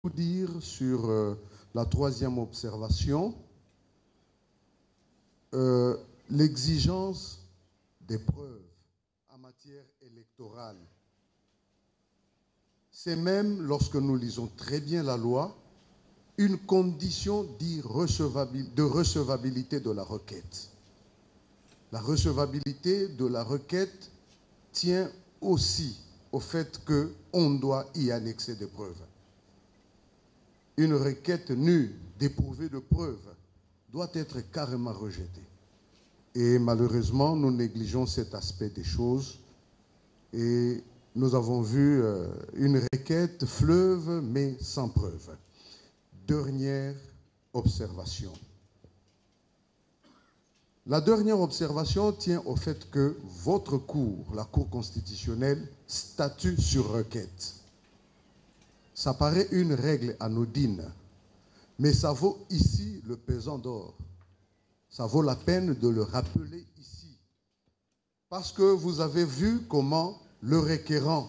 Vous dire sur la troisième observation, l'exigence des preuves en matière électorale. C'est même, lorsque nous lisons très bien la loi, une condition de recevabilité de la requête. La recevabilité de la requête tient aussi au fait qu'on doit y annexer des preuves. Une requête nue, dépourvue de preuves, doit être carrément rejetée. Et malheureusement, nous négligeons cet aspect des choses. Et nous avons vu une requête fleuve, mais sans preuve. Dernière observation. La dernière observation tient au fait que votre cour, la Cour constitutionnelle, statue sur requête. Ça paraît une règle anodine, mais ça vaut ici le pesant d'or. Ça vaut la peine de le rappeler ici. Parce que vous avez vu comment le requérant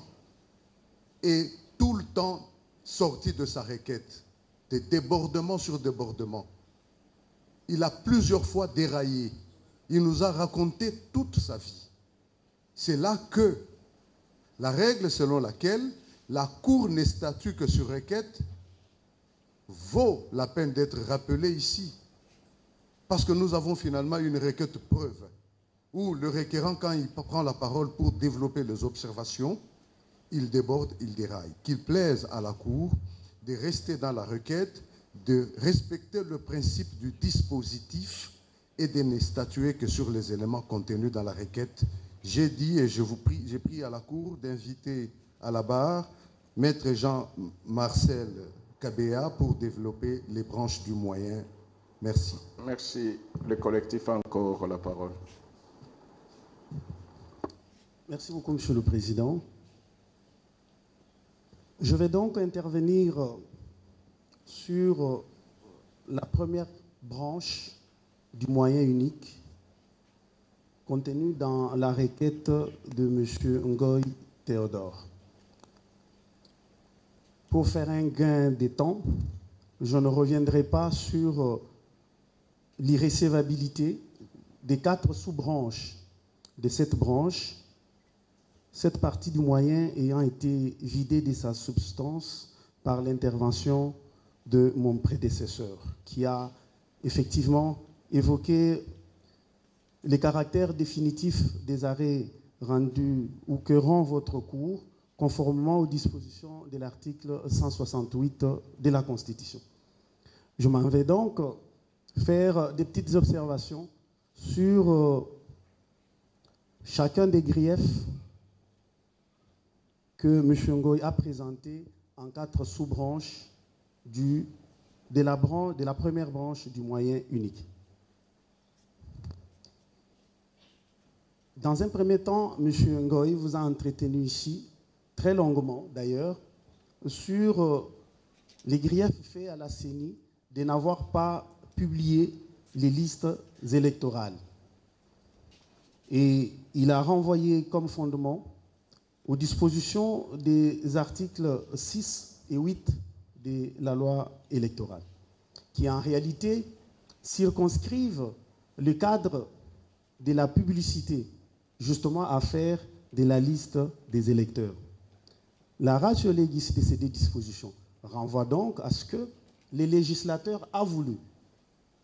est tout le temps sorti de sa requête, des débordements sur débordements. Il a plusieurs fois déraillé. Il nous a raconté toute sa vie. C'est là que la règle selon laquelle la Cour n'est statue que sur requête vaut la peine d'être rappelée ici. Parce que nous avons finalement une requête preuve, où le requérant, quand il prend la parole pour développer les observations, il déborde, il déraille. Qu'il plaise à la Cour de rester dans la requête, de respecter le principe du dispositif et de ne statuer que sur les éléments contenus dans la requête. J'ai dit et j'ai pris à la Cour d'inviter à la barre Maître Jean-Marcel Kabea pour développer les branches du moyen. Merci. Merci. Le collectif a encore la parole. Merci beaucoup, Monsieur le Président. Je vais donc intervenir sur la première branche du moyen unique contenue dans la requête de M. Ngoy Théodore. Pour faire un gain de temps, je ne reviendrai pas sur l'irrécevabilité des 4 sous-branches de cette branche, cette partie du moyen ayant été vidée de sa substance par l'intervention de mon prédécesseur, qui a effectivement évoqué les caractères définitifs des arrêts rendus ou que rend votre cour conformément aux dispositions de l'article 168 de la Constitution. Je m'en vais donc faire des petites observations sur chacun des griefs que M. Ngoy a présentés en 4 sous-branches de la première branche du moyen unique. Dans un premier temps, M. Ngoy vous a entretenu ici, très longuement d'ailleurs, sur les griefs faits à la CENI de n'avoir pas publié les listes électorales. Et il a renvoyé comme fondement aux dispositions des articles 6 et 8 de la loi électorale, qui en réalité circonscrivent le cadre de la publicité, justement à faire de la liste des électeurs. La ratio legis de ces deux dispositions renvoie donc à ce que le législateur a voulu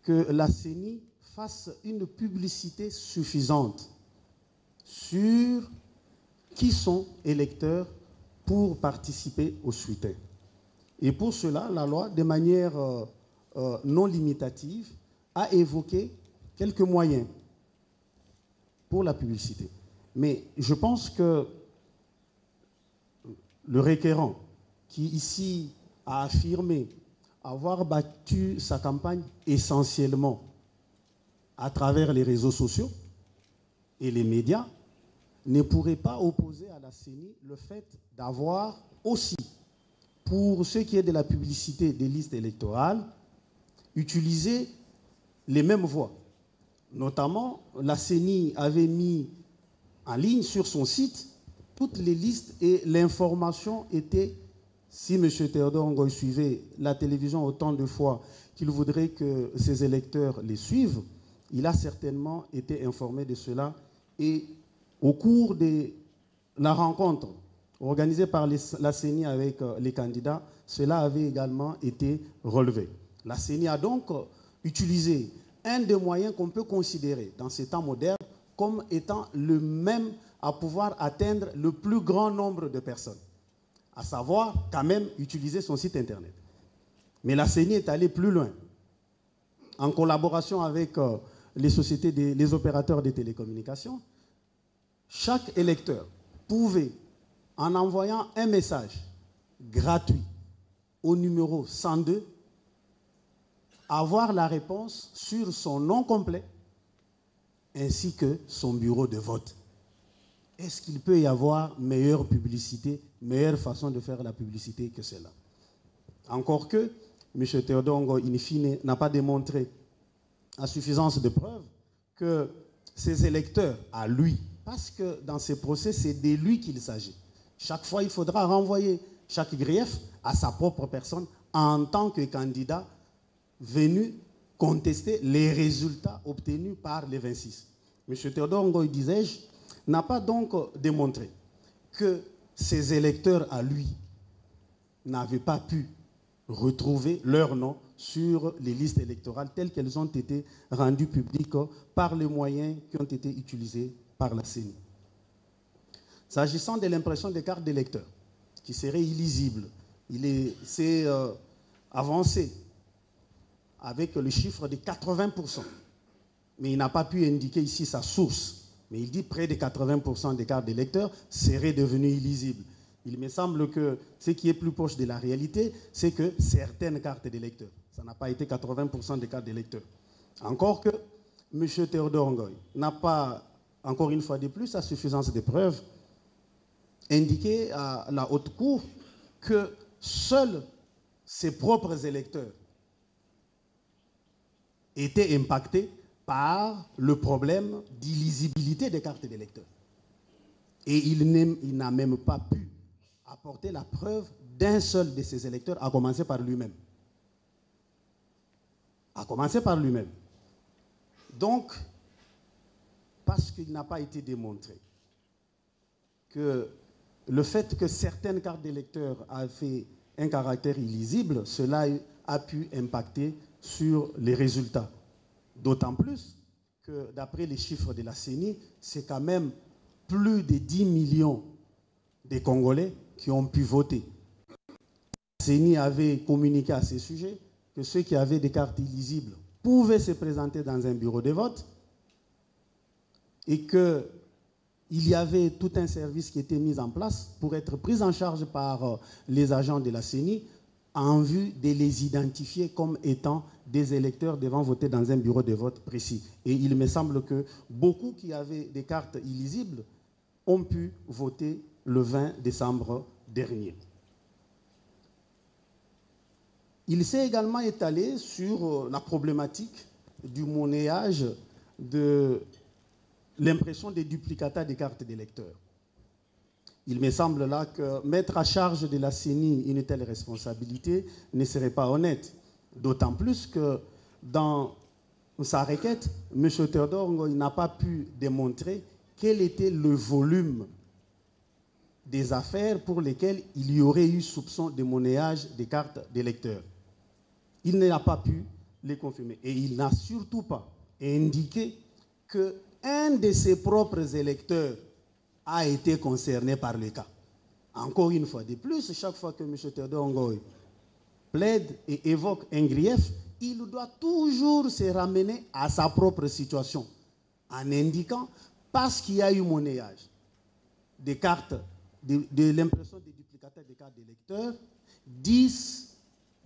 que la CENI fasse une publicité suffisante sur qui sont électeurs pour participer au scrutin. Et pour cela, la loi, de manière non limitative, a évoqué quelques moyens pour la publicité. Mais je pense que le requérant, qui ici a affirmé avoir battu sa campagne essentiellement à travers les réseaux sociaux et les médias, ne pourrait pas opposer à la CENI le fait d'avoir aussi, pour ce qui est de la publicité des listes électorales, utilisé les mêmes voies. Notamment, la CENI avait mis en ligne sur son site toutes les listes et l'information était si M. Théodore Ngoy suivait la télévision autant de fois qu'il voudrait que ses électeurs les suivent, il a certainement été informé de cela. Et au cours de la rencontre organisée par la CENI avec les candidats, cela avait également été relevé. La CENI a donc utilisé un des moyens qu'on peut considérer dans ces temps modernes comme étant le même à pouvoir atteindre le plus grand nombre de personnes, à savoir quand même utiliser son site internet. Mais la CENI est allée plus loin. En collaboration avec les opérateurs des télécommunications, chaque électeur pouvait, en envoyant un message gratuit au numéro 102, avoir la réponse sur son nom complet ainsi que son bureau de vote. Est-ce qu'il peut y avoir meilleure publicité, meilleure façon de faire la publicité que cela? Encore que M. Théodore Ngoy, in fine, n'a pas démontré à suffisance de preuves que ses électeurs, à lui, parce que dans ces procès, c'est de lui qu'il s'agit. Chaque fois, il faudra renvoyer chaque grief à sa propre personne en tant que candidat venu contester les résultats obtenus par les 26. M. Théodore Ngoy, disais-je, n'a pas donc démontré que ses électeurs à lui n'avaient pas pu retrouver leur nom sur les listes électorales telles qu'elles ont été rendues publiques par les moyens qui ont été utilisés par la CENI. S'agissant de l'impression des cartes d'électeurs, qui serait illisible, c'est avancé avec le chiffre de 80%. Mais il n'a pas pu indiquer ici sa source. Mais il dit près de 80% des cartes d'électeurs seraient devenues illisibles. Il me semble que ce qui est plus proche de la réalité, c'est que certaines cartes d'électeurs, ça n'a pas été 80% des cartes d'électeurs. Encore que M. Théodore Ngoy n'a pas, encore une fois de plus, à suffisance de preuves, indiqué à la haute cour que seuls ses propres électeurs étaient impactés par le problème d'illisibilité des cartes d'électeurs. Et il n'a même pas pu apporter la preuve d'un seul de ses électeurs, à commencer par lui-même. À commencer par lui-même. Donc, parce qu'il n'a pas été démontré que le fait que certaines cartes d'électeurs avaient un caractère illisible, cela a pu impacter sur les résultats. D'autant plus que, d'après les chiffres de la CENI, c'est quand même plus de 10 millions de Congolais qui ont pu voter. La CENI avait communiqué à ce sujet que ceux qui avaient des cartes illisibles pouvaient se présenter dans un bureau de vote et qu'il y avait tout un service qui était mis en place pour être pris en charge par les agents de la CENI en vue de les identifier comme étant des électeurs devant voter dans un bureau de vote précis. Et il me semble que beaucoup qui avaient des cartes illisibles ont pu voter le 20 décembre dernier. Il s'est également étalé sur la problématique du monnayage de l'impression des duplicata des cartes d'électeurs. Il me semble là que mettre à charge de la CENI une telle responsabilité ne serait pas honnête. D'autant plus que dans sa requête, M. Théodore Ngoy n'a pas pu démontrer quel était le volume des affaires pour lesquelles il y aurait eu soupçon de monnayage des cartes d'électeurs. Il n'a pas pu les confirmer. Et il n'a surtout pas indiqué qu'un de ses propres électeurs a été concerné par le cas. Encore une fois de plus, chaque fois que M. Théodore Ngoy plaide et évoque un grief, il doit toujours se ramener à sa propre situation en indiquant, parce qu'il y a eu monnayage des cartes, de l'impression des duplicataires des cartes d'électeurs, 10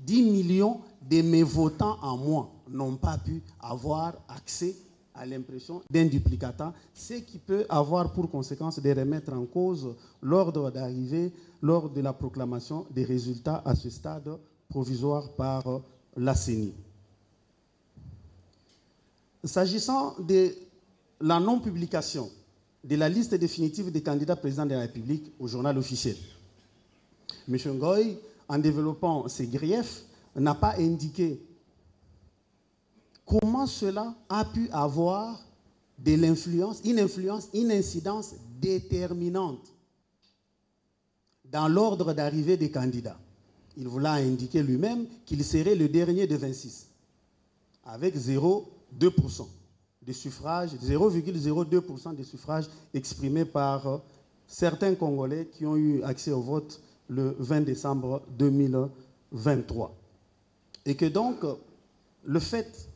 millions de mes votants en moins n'ont pas pu avoir accès à l'impression d'un duplicata, ce qui peut avoir pour conséquence de remettre en cause l'ordre d'arrivée lors de la proclamation des résultats à ce stade provisoire par la CENI. S'agissant de la non-publication de la liste définitive des candidats présidents de la République au journal officiel, M. Ngoy en développant ses griefs, n'a pas indiqué comment cela a pu avoir de l'influence, une incidence déterminante dans l'ordre d'arrivée des candidats. Il voulait indiquer lui-même qu'il serait le dernier de 26, avec 0,2% de suffrages, 0,02% de suffrages exprimés par certains Congolais qui ont eu accès au vote le 20 décembre 2023. Et que donc, le fait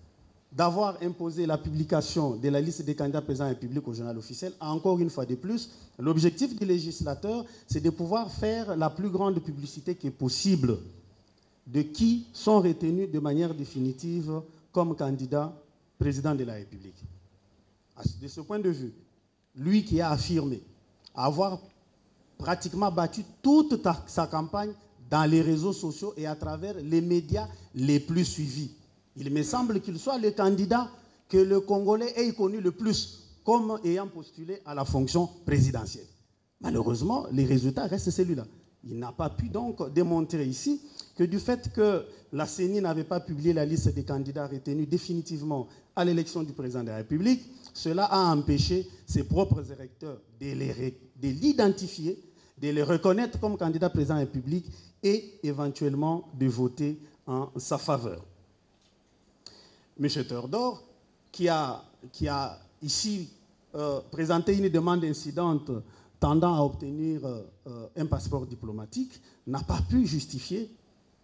d'avoir imposé la publication de la liste des candidats présents et publics au journal officiel, encore une fois de plus, l'objectif du législateur, c'est de pouvoir faire la plus grande publicité qui est possible de qui sont retenus de manière définitive comme candidat président de la République. De ce point de vue, lui qui a affirmé avoir pratiquement battu toute sa campagne dans les réseaux sociaux et à travers les médias les plus suivis, il me semble qu'il soit le candidat que le Congolais ait connu le plus comme ayant postulé à la fonction présidentielle. Malheureusement, les résultats restent celui-là. Il n'a pas pu donc démontrer ici que du fait que la CENI n'avait pas publié la liste des candidats retenus définitivement à l'élection du président de la République, cela a empêché ses propres électeurs de l'identifier, de le reconnaître comme candidat président de la République et éventuellement de voter en sa faveur. M. Théodore, qui a ici présenté une demande incidente tendant à obtenir un passeport diplomatique, n'a pas pu justifier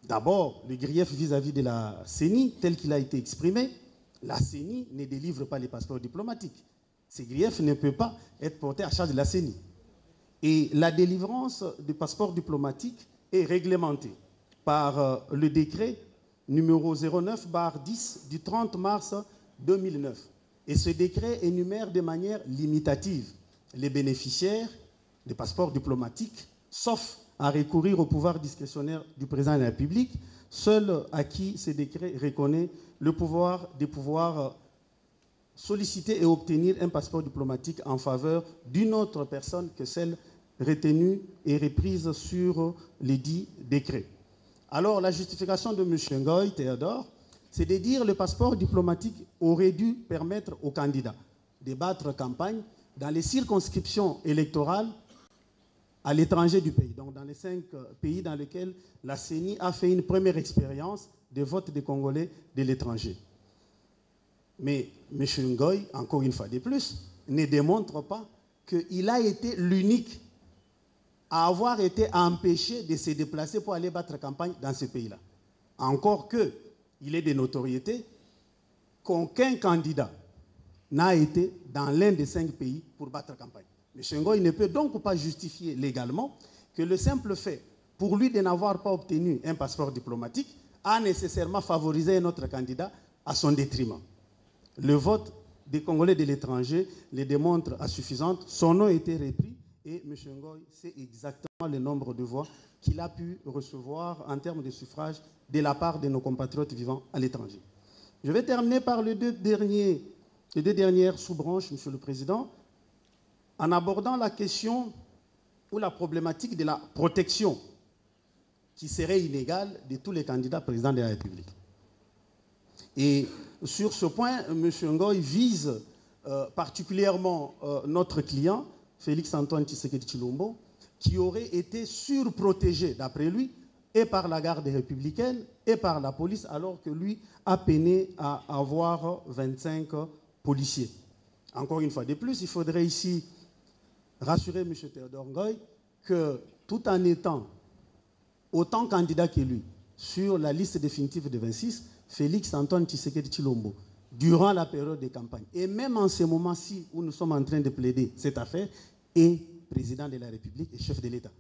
d'abord le grief vis-à-vis de la CENI tel qu'il a été exprimé. La CENI ne délivre pas les passeports diplomatiques. Ces griefs ne peuvent pas être portés à charge de la CENI. Et la délivrance du passeport diplomatique est réglementée par le décret numéro 09/10 du 30 mars 2009. Et ce décret énumère de manière limitative les bénéficiaires des passeports diplomatiques, sauf à recourir au pouvoir discrétionnaire du président de la République, seul à qui ce décret reconnaît le pouvoir de pouvoir solliciter et obtenir un passeport diplomatique en faveur d'une autre personne que celle retenue et reprise sur les dits décrets. Alors, la justification de M. Ngoy Théodore, c'est de dire que le passeport diplomatique aurait dû permettre aux candidats de battre campagne dans les circonscriptions électorales à l'étranger du pays, donc dans les 5 pays dans lesquels la CENI a fait une première expérience de vote des Congolais de l'étranger. Mais M. Ngoy, encore une fois de plus, ne démontre pas qu'il a été l'unique à avoir été empêché de se déplacer pour aller battre campagne dans ce pays-là. Encore qu'il est de notoriété qu'aucun candidat n'a été dans l'un des 5 pays pour battre campagne. M. Ngoy ne peut donc pas justifier légalement que le simple fait, pour lui, de n'avoir pas obtenu un passeport diplomatique, a nécessairement favorisé un autre candidat à son détriment. Le vote des Congolais de l'étranger le démontre à suffisance. Son nom a été repris et M. Ngoy sait exactement le nombre de voix qu'il a pu recevoir en termes de suffrage de la part de nos compatriotes vivant à l'étranger. Je vais terminer par les deux dernières sous-branches, M. le Président, en abordant la question ou la problématique de la protection qui serait inégale de tous les candidats présidents de la République. Et sur ce point, M. Ngoy vise particulièrement notre client, Félix-Antoine Tshisekedi Tshilombo, qui aurait été surprotégé, d'après lui, et par la garde républicaine et par la police, alors que lui a peiné à avoir 25 policiers. Encore une fois de plus, il faudrait ici rassurer M. Théodore Ngoy que tout en étant autant candidat que lui sur la liste définitive de 26, Félix-Antoine Tshisekedi Tshilombo, durant la période de campagne, et même en ce moment-ci où nous sommes en train de plaider cette affaire, est président de la République et chef de l'État.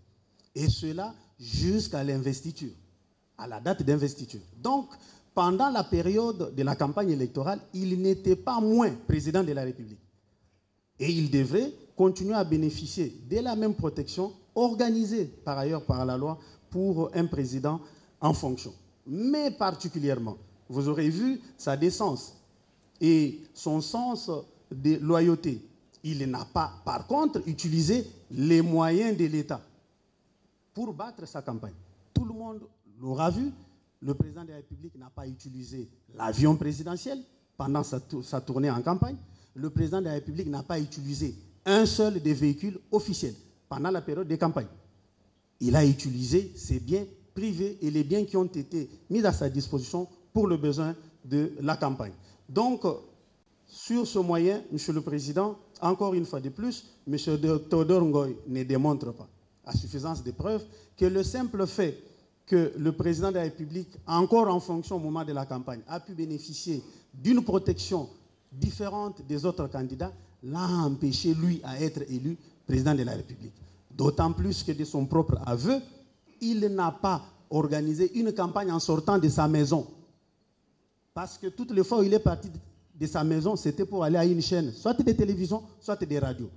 Et cela jusqu'à l'investiture, à la date d'investiture. Donc, pendant la période de la campagne électorale, il n'était pas moins président de la République. Et il devrait continuer à bénéficier de la même protection organisée par ailleurs par la loi pour un président en fonction. Mais particulièrement, vous aurez vu sa décence et son sens de loyauté. Il n'a pas, par contre, utilisé les moyens de l'État pour battre sa campagne. Tout le monde l'aura vu, le président de la République n'a pas utilisé l'avion présidentiel pendant sa tournée en campagne. Le président de la République n'a pas utilisé un seul des véhicules officiels pendant la période de campagne. Il a utilisé ses biens privés et les biens qui ont été mis à sa disposition pour le besoin de la campagne. Donc, sur ce moyen, Monsieur le Président, encore une fois de plus, M. Théodore Ngoy ne démontre pas, à suffisance de preuves, que le simple fait que le président de la République, encore en fonction au moment de la campagne, a pu bénéficier d'une protection différente des autres candidats, l'a empêché, lui, à être élu président de la République. D'autant plus que de son propre aveu, il n'a pas organisé une campagne en sortant de sa maison. Parce que toutes les fois où il est parti de sa maison, c'était pour aller à une chaîne, soit de télévision, soit des radios.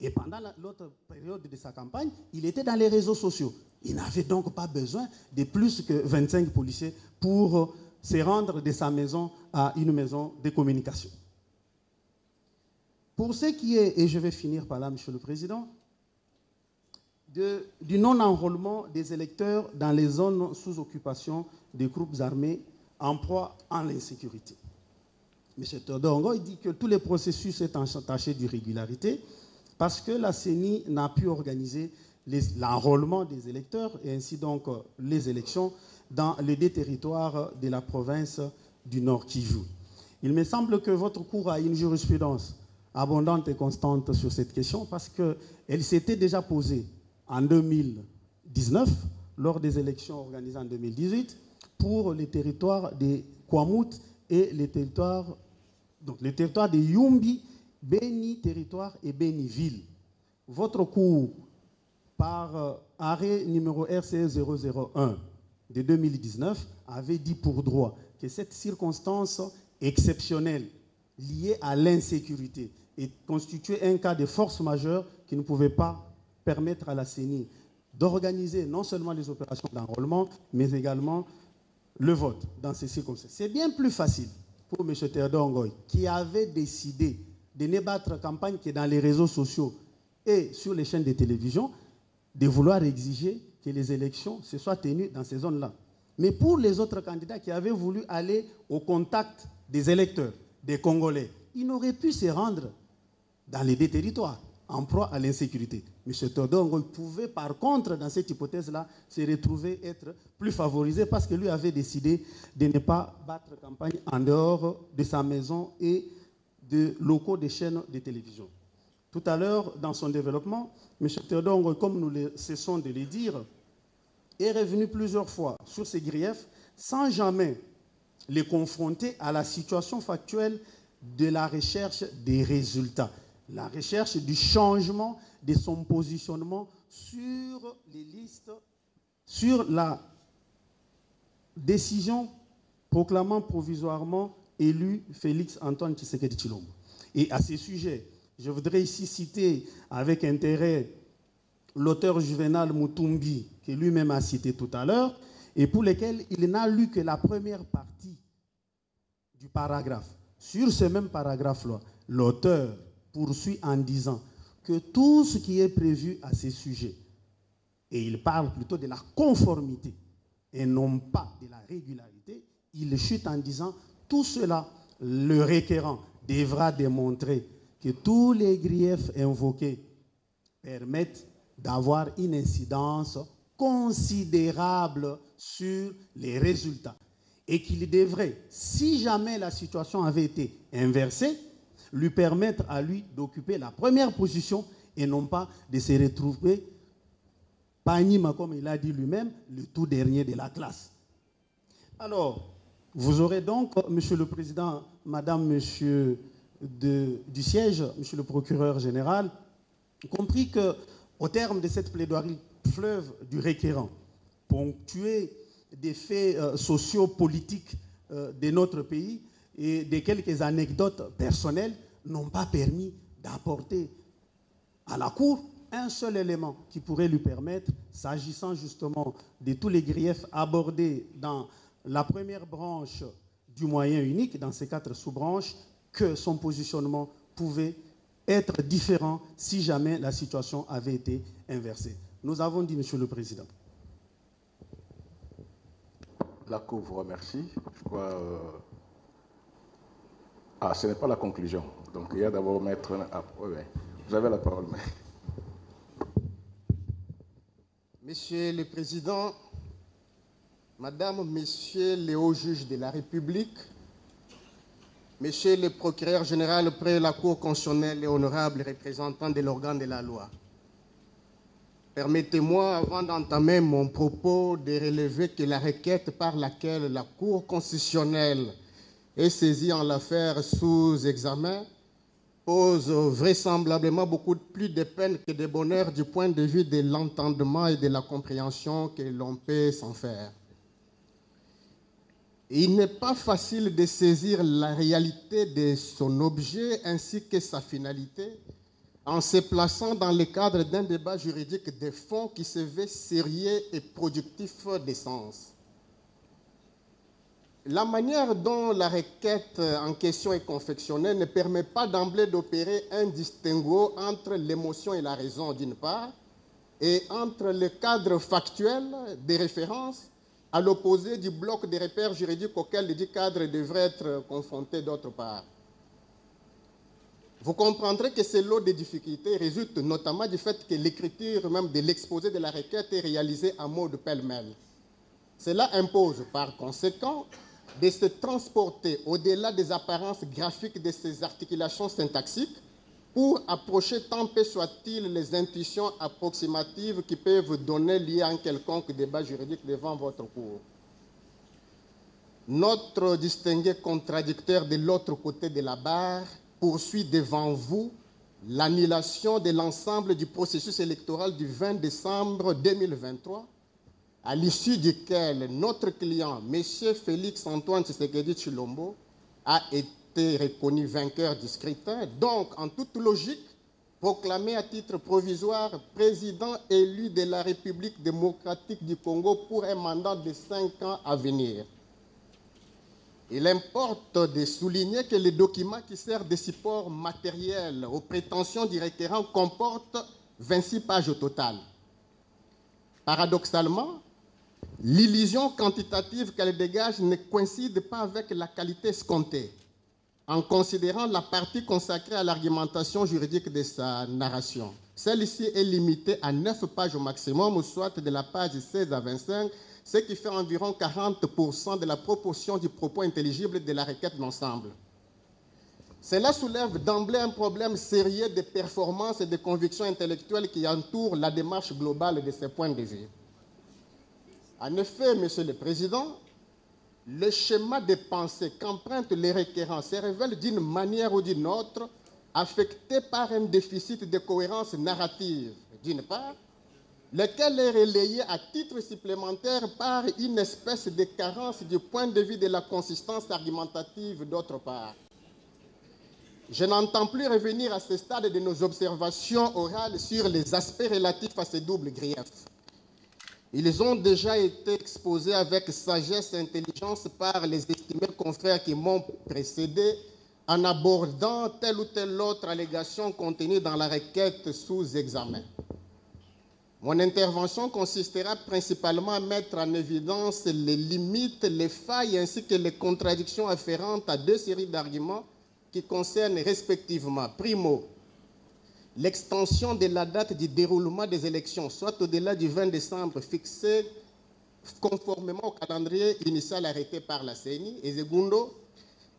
Et pendant l'autre période de sa campagne, il était dans les réseaux sociaux. Il n'avait donc pas besoin de plus que 25 policiers pour se rendre de sa maison à une maison de communication. Pour ce qui est, et je vais finir par là, Monsieur le Président, du non-enrôlement des électeurs dans les zones sous occupation des groupes armés en proie à l'insécurité. M. Théodore Ngoy dit que tous les processus sont entachés d'irrégularité parce que la CENI n'a pu organiser l'enrôlement des électeurs et ainsi donc les élections dans les deux territoires de la province du Nord Kivu. Il me semble que votre cour a une jurisprudence abondante et constante sur cette question parce qu'elle s'était déjà posée en 2019 lors des élections organisées en 2018 pour les territoires de Kwamut et les territoires de Yumbi, Beni Territoire et Beni Ville. Votre cour, par arrêt numéro RCE 001 de 2019, avait dit pour droit que cette circonstance exceptionnelle liée à l'insécurité et constituait un cas de force majeure qui ne pouvait pas permettre à la CENI d'organiser non seulement les opérations d'enrôlement, mais également le vote dans ces circonstances. C'est bien plus facile pour M. Théodore Ngoy, qui avait décidé de ne battre campagne que dans les réseaux sociaux et sur les chaînes de télévision, de vouloir exiger que les élections se soient tenues dans ces zones-là. Mais pour les autres candidats qui avaient voulu aller au contact des électeurs, des Congolais, ils n'auraient pu se rendre dans les deux territoires en proie à l'insécurité. M. Théodore Ngoy pouvait par contre, dans cette hypothèse-là, se retrouver être plus favorisé parce que lui avait décidé de ne pas battre campagne en dehors de sa maison et de locaux des chaînes de télévision. Tout à l'heure, dans son développement, M. Théodore Ngoy, comme nous ne cessons de le dire, est revenu plusieurs fois sur ces griefs sans jamais les confronter à la situation factuelle de la recherche des résultats, la recherche du changement de son positionnement sur les listes, sur la décision proclamant provisoirement élu Félix Antoine Tshisekedi Tshilombo. Et à ce sujet, je voudrais ici citer avec intérêt l'auteur Juvenal Mutumbi, que lui-même a cité tout à l'heure, et pour lequel il n'a lu que la première partie du paragraphe. Sur ce même paragraphe-là, l'auteur poursuit en disant que tout ce qui est prévu à ces sujets, et il parle plutôt de la conformité et non pas de la régularité, il chute en disant tout cela, le requérant devra démontrer que tous les griefs invoqués permettent d'avoir une incidence considérable sur les résultats et qu'il devrait, si jamais la situation avait été inversée, lui permettre à lui d'occuper la première position et non pas de se retrouver, Panima, comme il a dit lui-même, le tout dernier de la classe. Alors, vous aurez donc, Monsieur le Président, Madame, Monsieur du siège, Monsieur le Procureur général, compris qu'au terme de cette plaidoirie fleuve du requérant, ponctuée des faits sociopolitiques de notre pays et de quelques anecdotes personnelles, n'ont pas permis d'apporter à la Cour un seul élément qui pourrait lui permettre, s'agissant justement de tous les griefs abordés dans la première branche du moyen unique, dans ces 4 sous-branches, que son positionnement pouvait être différent si jamais la situation avait été inversée. Nous avons dit, Monsieur le Président, La Cour vous remercie. Je crois... Ah, ce n'est pas la conclusion. Donc, il y a d'abord maître... Ah, oui, oui. Vous avez la parole. Monsieur le Président, Madame, Messieurs les hauts juges de la République, Monsieur le procureur général près la Cour constitutionnelle et honorable représentant de l'organe de la loi, permettez-moi, avant d'entamer mon propos, de relever que la requête par laquelle la Cour constitutionnelle est saisie en l'affaire sous examen pose vraisemblablement beaucoup plus de peine que de bonheur du point de vue de l'entendement et de la compréhension que l'on peut s'en faire. Il n'est pas facile de saisir la réalité de son objet ainsi que sa finalité en se plaçant dans le cadre d'un débat juridique de fond qui se veut sérieux et productif d'essence. La manière dont la requête en question est confectionnée ne permet pas d'emblée d'opérer un distinguo entre l'émotion et la raison d'une part, et entre le cadre factuel des références à l'opposé du bloc de repères juridiques auquel le dit cadre devrait être confronté d'autre part. Vous comprendrez que ce lot de difficultés résulte notamment du fait que l'écriture même de l'exposé de la requête est réalisée en mode pêle-mêle. Cela impose par conséquent de se transporter au-delà des apparences graphiques de ces articulations syntaxiques pour approcher tant peu soit-il les intuitions approximatives qui peuvent donner lieu à un quelconque débat juridique devant votre cour. Notre distingué contradicteur de l'autre côté de la barre poursuit devant vous l'annulation de l'ensemble du processus électoral du 20 décembre 2023, à l'issue duquel notre client, M. Félix Antoine Tshisekedi Tshilombo, a été reconnu vainqueur du scrutin, donc en toute logique, proclamé à titre provisoire président élu de la République démocratique du Congo pour un mandat de 5 ans à venir. Il importe de souligner que le document qui sert de support matériel aux prétentions du requérant comporte 26 pages au total. Paradoxalement, l'illusion quantitative qu'elle dégage ne coïncide pas avec la qualité escomptée, en considérant la partie consacrée à l'argumentation juridique de sa narration. Celle-ci est limitée à 9 pages au maximum, soit de la page 16 à 25, ce qui fait environ 40% de la proportion du propos intelligible de la requête d'ensemble. Cela soulève d'emblée un problème sérieux de performance et de conviction intellectuelle qui entoure la démarche globale de ces points de vue. En effet, Monsieur le Président, le schéma de pensée qu'empruntent les requérants se révèle d'une manière ou d'une autre affecté par un déficit de cohérence narrative, d'une part, lequel est relayé à titre supplémentaire par une espèce de carence du point de vue de la consistance argumentative, d'autre part. Je n'entends plus revenir à ce stade de nos observations orales sur les aspects relatifs à ces doubles griefs. Ils ont déjà été exposés avec sagesse et intelligence par les estimés confrères qui m'ont précédé en abordant telle ou telle autre allégation contenue dans la requête sous examen. Mon intervention consistera principalement à mettre en évidence les limites, les failles ainsi que les contradictions afférentes à deux séries d'arguments qui concernent respectivement, primo, l'extension de la date du déroulement des élections, soit au-delà du 20 décembre fixé conformément au calendrier initial arrêté par la CENI, et secondo,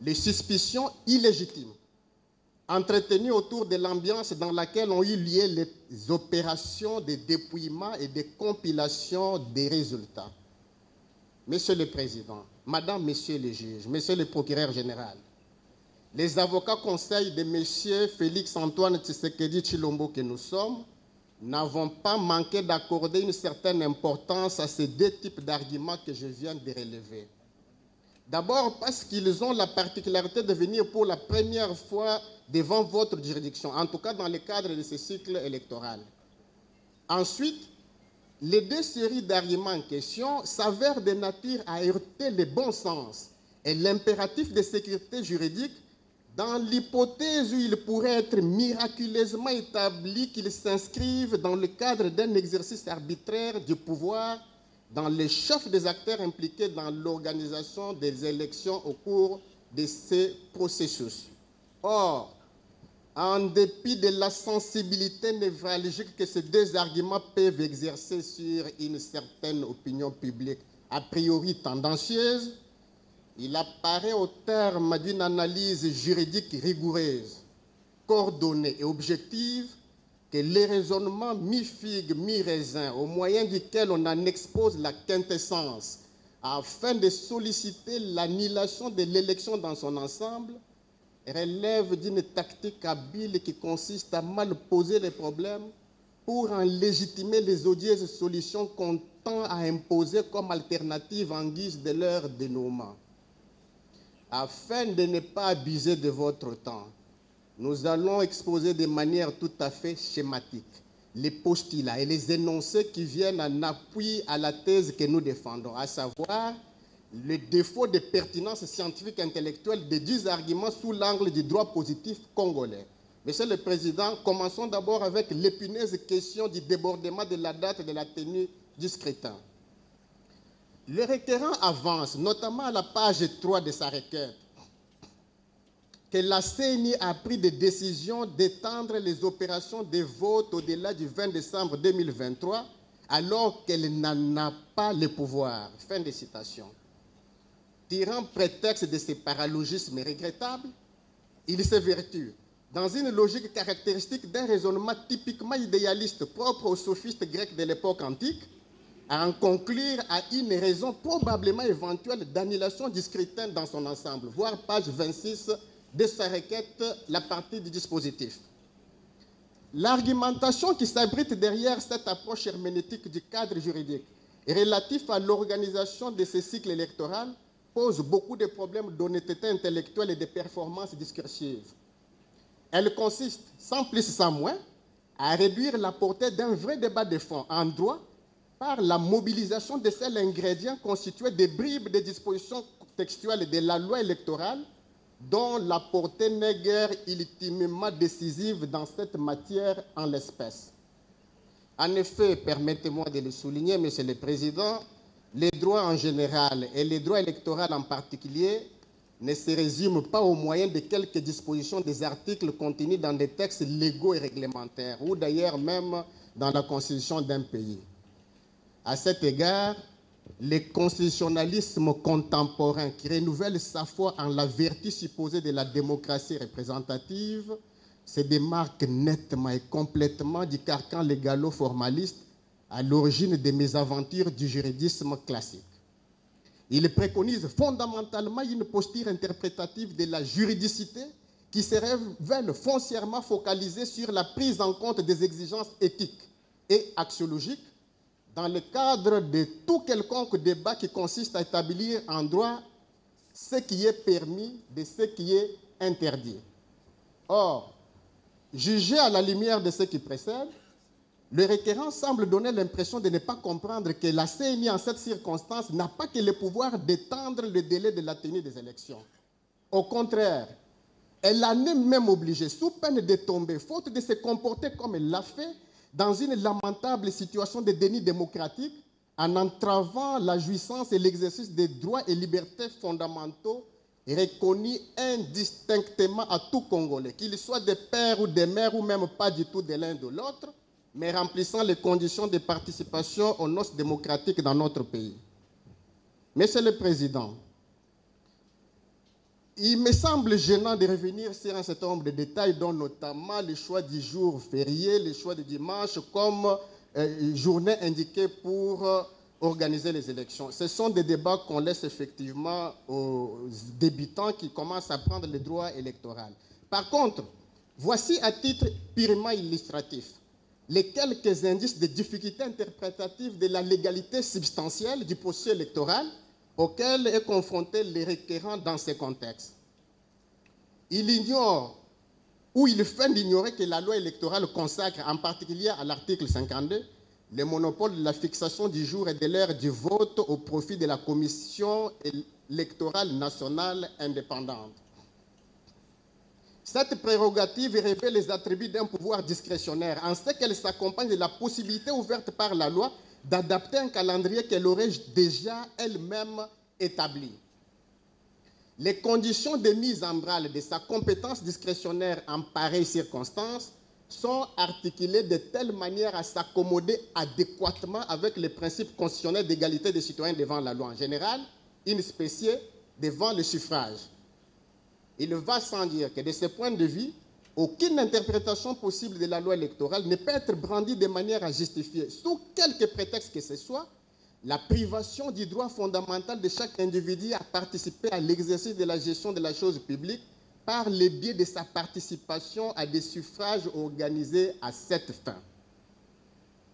les suspicions illégitimes entretenues autour de l'ambiance dans laquelle ont eu lieu les opérations de dépouillement et de compilation des résultats. Monsieur le Président, Madame, Messieurs les juges, Monsieur le procureur général, les avocats conseils de M. Félix Antoine Tshisekedi Tshilombo que nous sommes n'avons pas manqué d'accorder une certaine importance à ces deux types d'arguments que je viens de relever. D'abord parce qu'ils ont la particularité de venir pour la première fois devant votre juridiction, en tout cas dans le cadre de ce cycle électoral. Ensuite, les deux séries d'arguments en question s'avèrent de nature à heurter le bon sens et l'impératif de sécurité juridique dans l'hypothèse où il pourrait être miraculeusement établi qu'ils s'inscrivent dans le cadre d'un exercice arbitraire du pouvoir dans les chefs des acteurs impliqués dans l'organisation des élections au cours de ces processus. Or, en dépit de la sensibilité névralgique que ces deux arguments peuvent exercer sur une certaine opinion publique a priori tendancieuse, il apparaît au terme d'une analyse juridique rigoureuse, coordonnée et objective que les raisonnements mi-figue, mi-raisin, au moyen duquel on en expose la quintessence, afin de solliciter l'annulation de l'élection dans son ensemble, relève d'une tactique habile qui consiste à mal poser les problèmes pour en légitimer les odieuses solutions qu'on tend à imposer comme alternative en guise de leur dénouement. Afin de ne pas abuser de votre temps, nous allons exposer de manière tout à fait schématique les postulats et les énoncés qui viennent en appui à la thèse que nous défendons, à savoir le défaut de pertinence scientifique et intellectuelle des 10 arguments sous l'angle du droit positif congolais. Monsieur le Président, commençons d'abord avec l'épineuse question du débordement de la date de la tenue du scrutin. Le requérant avance, notamment à la page 3 de sa requête, que la CENI a pris des décisions d'étendre les opérations de vote au-delà du 20 décembre 2023, alors qu'elle n'en a pas le pouvoir. Fin de citation. Tirant prétexte de ces paralogismes regrettables, il s'évertue, dans une logique caractéristique d'un raisonnement typiquement idéaliste propre aux sophistes grecs de l'époque antique, à en conclure à une raison probablement éventuelle d'annulation du scrutin dans son ensemble, voire page 26 de sa requête, la partie du dispositif. L'argumentation qui s'abrite derrière cette approche herméneutique du cadre juridique relatif à l'organisation de ce cycle électoral pose beaucoup de problèmes d'honnêteté intellectuelle et de performance discursive. Elle consiste, sans plus sans moins, à réduire la portée d'un vrai débat de fond en droit par la mobilisation de seuls ingrédients constitués des bribes de dispositions textuelles de la loi électorale dont la portée n'est guère ultimement décisive dans cette matière en l'espèce. En effet, permettez-moi de le souligner, Monsieur le Président, les droits en général et les droits électoraux en particulier ne se résument pas au moyen de quelques dispositions des articles contenus dans des textes légaux et réglementaires, ou d'ailleurs même dans la constitution d'un pays. À cet égard, le constitutionnalisme contemporain qui renouvelle sa foi en la vertu supposée de la démocratie représentative se démarque nettement et complètement du carcan légalo-formaliste à l'origine des mésaventures du juridisme classique. Il préconise fondamentalement une posture interprétative de la juridicité qui se révèle foncièrement focalisée sur la prise en compte des exigences éthiques et axiologiques dans le cadre de tout quelconque débat qui consiste à établir en droit ce qui est permis de ce qui est interdit. Or, jugé à la lumière de ce qui précède, le requérant semble donner l'impression de ne pas comprendre que la CENI, en cette circonstance, n'a pas que le pouvoir d'étendre le délai de la tenue des élections. Au contraire, elle en est même obligée, sous peine de tomber, faute de se comporter comme elle l'a fait, dans une lamentable situation de déni démocratique, en entravant la jouissance et l'exercice des droits et libertés fondamentaux reconnus indistinctement à tout Congolais, qu'il soit des pères ou des mères ou même pas du tout de l'un de l'autre, mais remplissant les conditions de participation aux noces démocratiques dans notre pays. Monsieur le Président, il me semble gênant de revenir sur un certain nombre de détails, dont notamment le choix du jour férié, le choix du dimanche comme journée indiquée pour organiser les élections. Ce sont des débats qu'on laisse effectivement aux débutants qui commencent à prendre le droit électoral. Par contre, voici à titre purement illustratif les quelques indices de difficultés interprétatives de la légalité substantielle du processus électoral auquel est confronté le requérant dans ces contextes. Il ignore, ou il feint d'ignorer que la loi électorale consacre, en particulier à l'article 52, le monopole de la fixation du jour et de l'heure du vote au profit de la Commission électorale nationale indépendante. Cette prérogative révèle les attributs d'un pouvoir discrétionnaire en ce qu'elle s'accompagne de la possibilité ouverte par la loi d'adapter un calendrier qu'elle aurait déjà elle-même établi. Les conditions de mise en branle de sa compétence discrétionnaire en pareilles circonstances sont articulées de telle manière à s'accommoder adéquatement avec les principes constitutionnels d'égalité des citoyens devant la loi en général, in specie devant le suffrage. Il va sans dire que de ce point de vue, aucune interprétation possible de la loi électorale ne peut être brandie de manière à justifier, sous quelque prétexte que ce soit, la privation du droit fondamental de chaque individu à participer à l'exercice de la gestion de la chose publique par le biais de sa participation à des suffrages organisés à cette fin.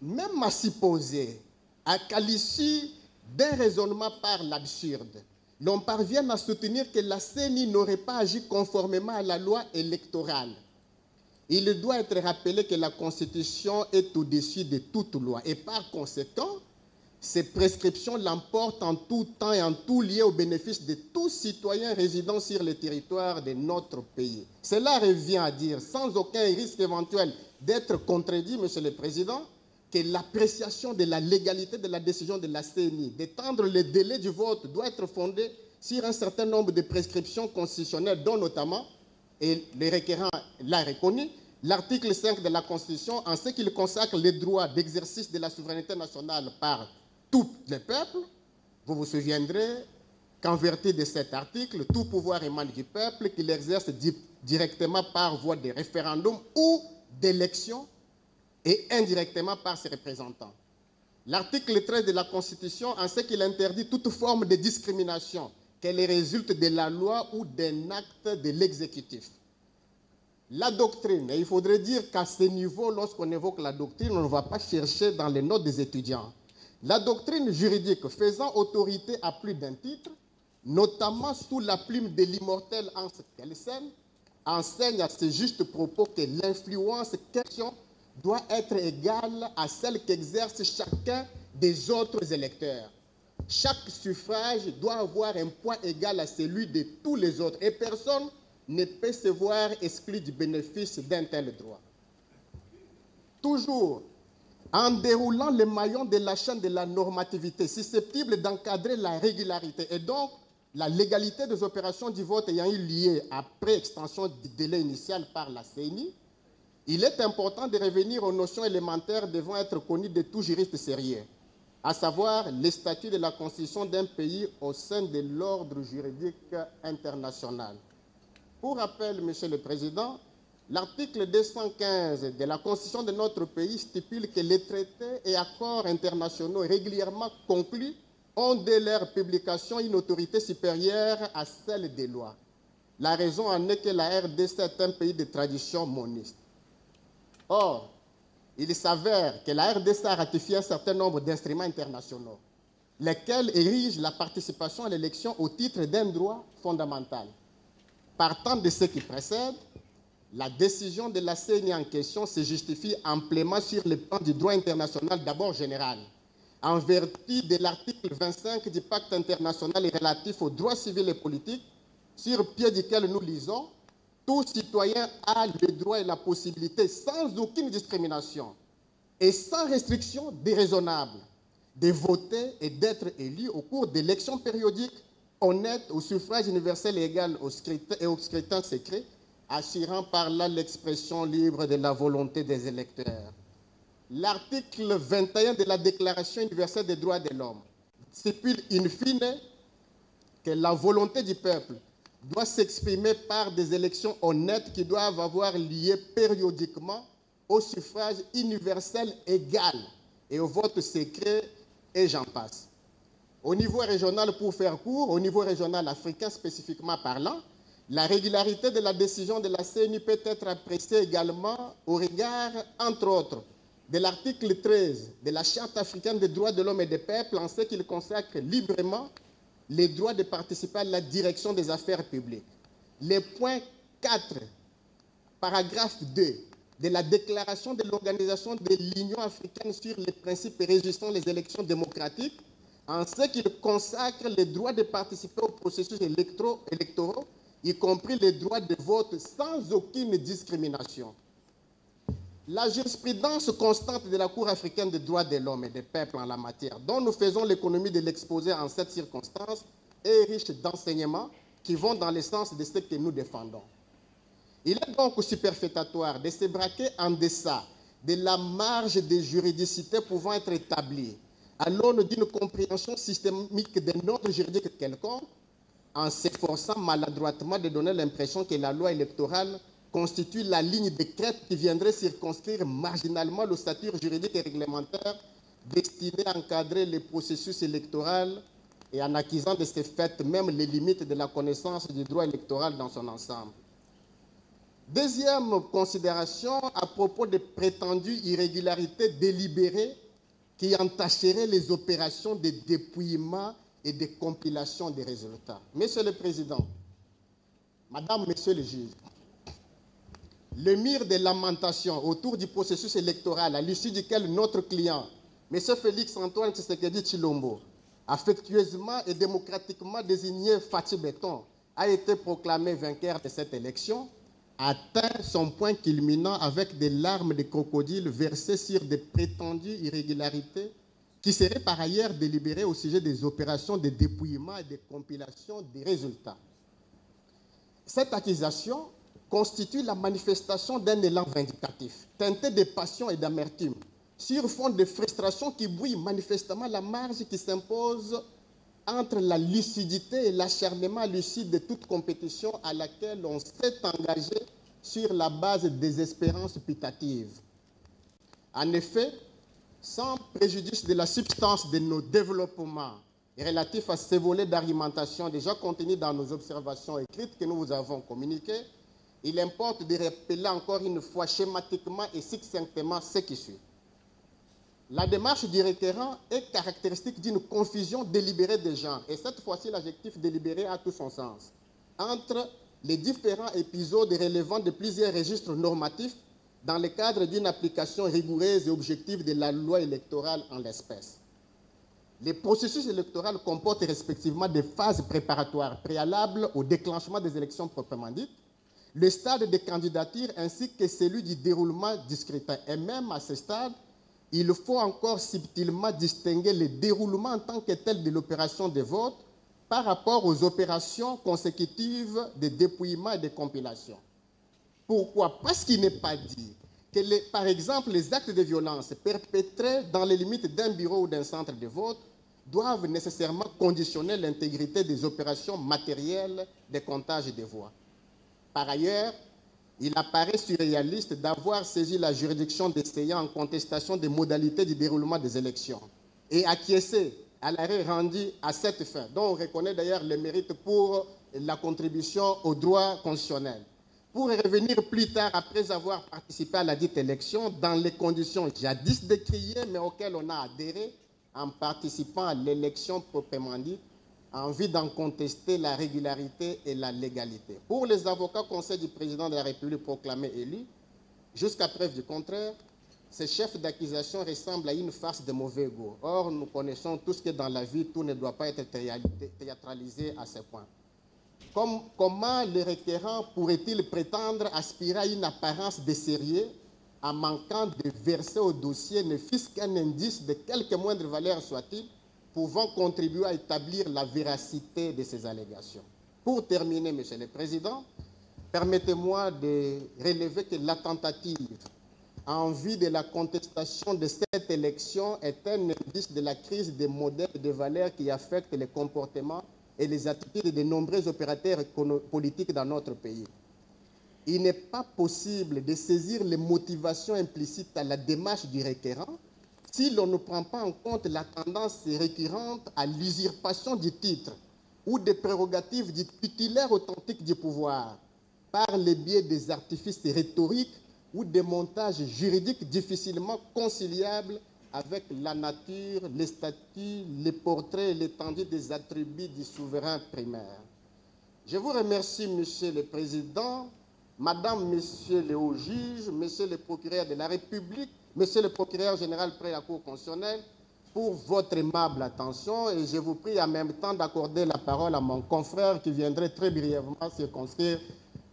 Même à supposer qu'à l'issue d'un raisonnement par l'absurde, l'on parvienne à soutenir que la CENI n'aurait pas agi conformément à la loi électorale, il doit être rappelé que la Constitution est au-dessus de toute loi et par conséquent, ces prescriptions l'emportent en tout temps et en tout lieu au bénéfice de tous citoyens résidant sur le territoire de notre pays. Cela revient à dire, sans aucun risque éventuel d'être contredit, Monsieur le Président, que l'appréciation de la légalité de la décision de la CENI d'étendre le délai du vote doit être fondée sur un certain nombre de prescriptions constitutionnelles, dont notamment, et le requérant l'a reconnu, l'article 5 de la Constitution en ce qu'il consacre les droits d'exercice de la souveraineté nationale par tous les peuples. Vous vous souviendrez qu'en vertu de cet article, tout pouvoir émane du peuple qu'il exerce directement par voie de référendum ou d'élection et indirectement par ses représentants. L'article 13 de la Constitution en ce qu'il interdit toute forme de discrimination qu'elle résulte de la loi ou d'un acte de l'exécutif. La doctrine, et il faudrait dire qu'à ce niveau, lorsqu'on évoque la doctrine, on ne va pas chercher dans les notes des étudiants. La doctrine juridique faisant autorité à plus d'un titre, notamment sous la plume de l'immortel Hans Kelsen, enseigne à ce juste propos que l'influence question doit être égale à celle qu'exerce chacun des autres électeurs. Chaque suffrage doit avoir un poids égal à celui de tous les autres et personne ne peut se voir exclu du bénéfice d'un tel droit. Toujours, en déroulant les maillons de la chaîne de la normativité susceptible d'encadrer la régularité et donc la légalité des opérations du vote ayant eu lieu après extension du délai initial par la CENI, il est important de revenir aux notions élémentaires devant être connues de tout juriste sérieux, à savoir les statuts de la constitution d'un pays au sein de l'ordre juridique international. Pour rappel, Monsieur le Président, l'article 215 de la Constitution de notre pays stipule que les traités et accords internationaux régulièrement conclus ont dès leur publication une autorité supérieure à celle des lois. La raison en est que la RDC est un pays de tradition moniste. Or, il s'avère que la RDC a ratifié un certain nombre d'instruments internationaux, lesquels érigent la participation à l'élection au titre d'un droit fondamental. Partant de ce qui précède, la décision de la CENI en question se justifie amplement sur le plan du droit international d'abord général, en vertu de l'article 25 du pacte international relatif aux droits civils et politiques, sur pied duquel nous lisons « Tout citoyen a le droit et la possibilité, sans aucune discrimination et sans restriction déraisonnable, de voter et d'être élu au cours d'élections périodiques honnêtes au suffrage universel et égal et au scrutin secret, assurant par là l'expression libre de la volonté des électeurs. » L'article 21 de la Déclaration universelle des droits de l'homme stipule in fine que la volonté du peuple doit s'exprimer par des élections honnêtes qui doivent avoir lieu périodiquement au suffrage universel égal et au vote secret, et j'en passe. Au niveau régional, pour faire court, au niveau régional africain spécifiquement parlant, la régularité de la décision de la CENI peut être appréciée également au regard, entre autres, de l'article 13 de la Charte africaine des droits de l'homme et des peuples en ce qu'il consacre librement les droits de participer à la direction des affaires publiques. Le point 4, paragraphe 2 de la déclaration de l'Organisation de l'Union africaine sur les principes régissant les élections démocratiques en ce qu'il consacre les droits de participer aux processus électoraux, y compris les droits de vote sans aucune discrimination. La jurisprudence constante de la Cour africaine des droits de l'homme et des peuples en la matière, dont nous faisons l'économie de l'exposer en cette circonstance, est riche d'enseignements qui vont dans le sens de ce que nous défendons. Il est donc superfétatoire de se braquer en deçà de la marge de juridicité pouvant être établie à l'aune d'une compréhension systémique d'un ordre juridique quelconque, en s'efforçant maladroitement de donner l'impression que la loi électorale constitue la ligne de crête qui viendrait circonscrire marginalement l'ossature juridique et réglementaire destinée à encadrer le processus électoral et en acquisant de ce fait même les limites de la connaissance du droit électoral dans son ensemble. Deuxième considération à propos des prétendues irrégularités délibérées qui entacheraient les opérations de dépouillement et de compilation des résultats. Monsieur le Président, Madame, Monsieur le juge, le mire de lamentation autour du processus électoral à l'issue duquel notre client, M. Félix Antoine Tshisekedi Tshilombo, affectueusement et démocratiquement désigné Fatih Béton, a été proclamé vainqueur de cette élection, atteint son point culminant avec des larmes de crocodile versées sur des prétendues irrégularités qui seraient par ailleurs délibérées au sujet des opérations de dépouillement et de compilation des résultats. Cette accusation constitue la manifestation d'un élan vindicatif, teinté de passion et d'amertume, sur fond de frustration qui brouille manifestement la marge qui s'impose entre la lucidité et l'acharnement lucide de toute compétition à laquelle on s'est engagé sur la base des espérances putatives. En effet, sans préjudice de la substance de nos développements relatifs à ces volets d'argumentation déjà contenus dans nos observations écrites que nous vous avons communiquées, il importe de rappeler encore une fois schématiquement et succinctement ce qui suit. La démarche du requérant est caractéristique d'une confusion délibérée des genres, et cette fois-ci l'adjectif délibéré a tout son sens, entre les différents épisodes relevant de plusieurs registres normatifs dans le cadre d'une application rigoureuse et objective de la loi électorale en l'espèce. Les processus électoraux comportent respectivement des phases préparatoires préalables au déclenchement des élections proprement dites, le stade de candidature ainsi que celui du déroulement du scrutin. Et même à ce stade, il faut encore subtilement distinguer le déroulement en tant que tel de l'opération de vote par rapport aux opérations consécutives de dépouillement et de compilation. Pourquoi? Parce qu'il n'est pas dit que, par exemple, les actes de violence perpétrés dans les limites d'un bureau ou d'un centre de vote doivent nécessairement conditionner l'intégrité des opérations matérielles de comptage des voix. Par ailleurs, il apparaît surréaliste d'avoir saisi la juridiction des séants en contestation des modalités du déroulement des élections et acquiescer à l'arrêt rendu à cette fin, dont on reconnaît d'ailleurs le mérite pour la contribution au droit constitutionnel, pour revenir plus tard après avoir participé à la dite élection dans les conditions jadis décriées mais auxquelles on a adhéré en participant à l'élection proprement dite, en vue d'en contester la régularité et la légalité. Pour les avocats conseils du président de la République proclamé élu, jusqu'à preuve du contraire, ces chefs d'accusation ressemblent à une farce de mauvais goût. Or, nous connaissons tous que dans la vie, tout ne doit pas être théâtralisé à ce point. Comment le requérant pourrait-il prétendre aspirer à une apparence de sérieux en manquant de verser au dossier ne fût-ce qu'un indice de quelque moindre valeur soit-il, pouvant contribuer à établir la véracité de ces allégations? Pour terminer, Monsieur le Président, permettez-moi de relever que la tentative en vue de la contestation de cette élection est un indice de la crise des modèles de valeurs qui affectent les comportements et les attitudes de nombreux opérateurs politiques dans notre pays. Il n'est pas possible de saisir les motivations implicites à la démarche du requérant si l'on ne prend pas en compte la tendance récurrente à l'usurpation du titre ou des prérogatives du titulaire authentique du pouvoir par le biais des artifices rhétoriques ou des montages juridiques difficilement conciliables avec la nature, les statuts, les portraits et l'étendue des attributs du souverain primaire. Je vous remercie, Monsieur le Président, Madame, Monsieur les hauts juges, Monsieur le procureur de la République, Monsieur le procureur général près la Cour constitutionnelle, pour votre aimable attention, et je vous prie en même temps d'accorder la parole à mon confrère qui viendrait très brièvement circonscrire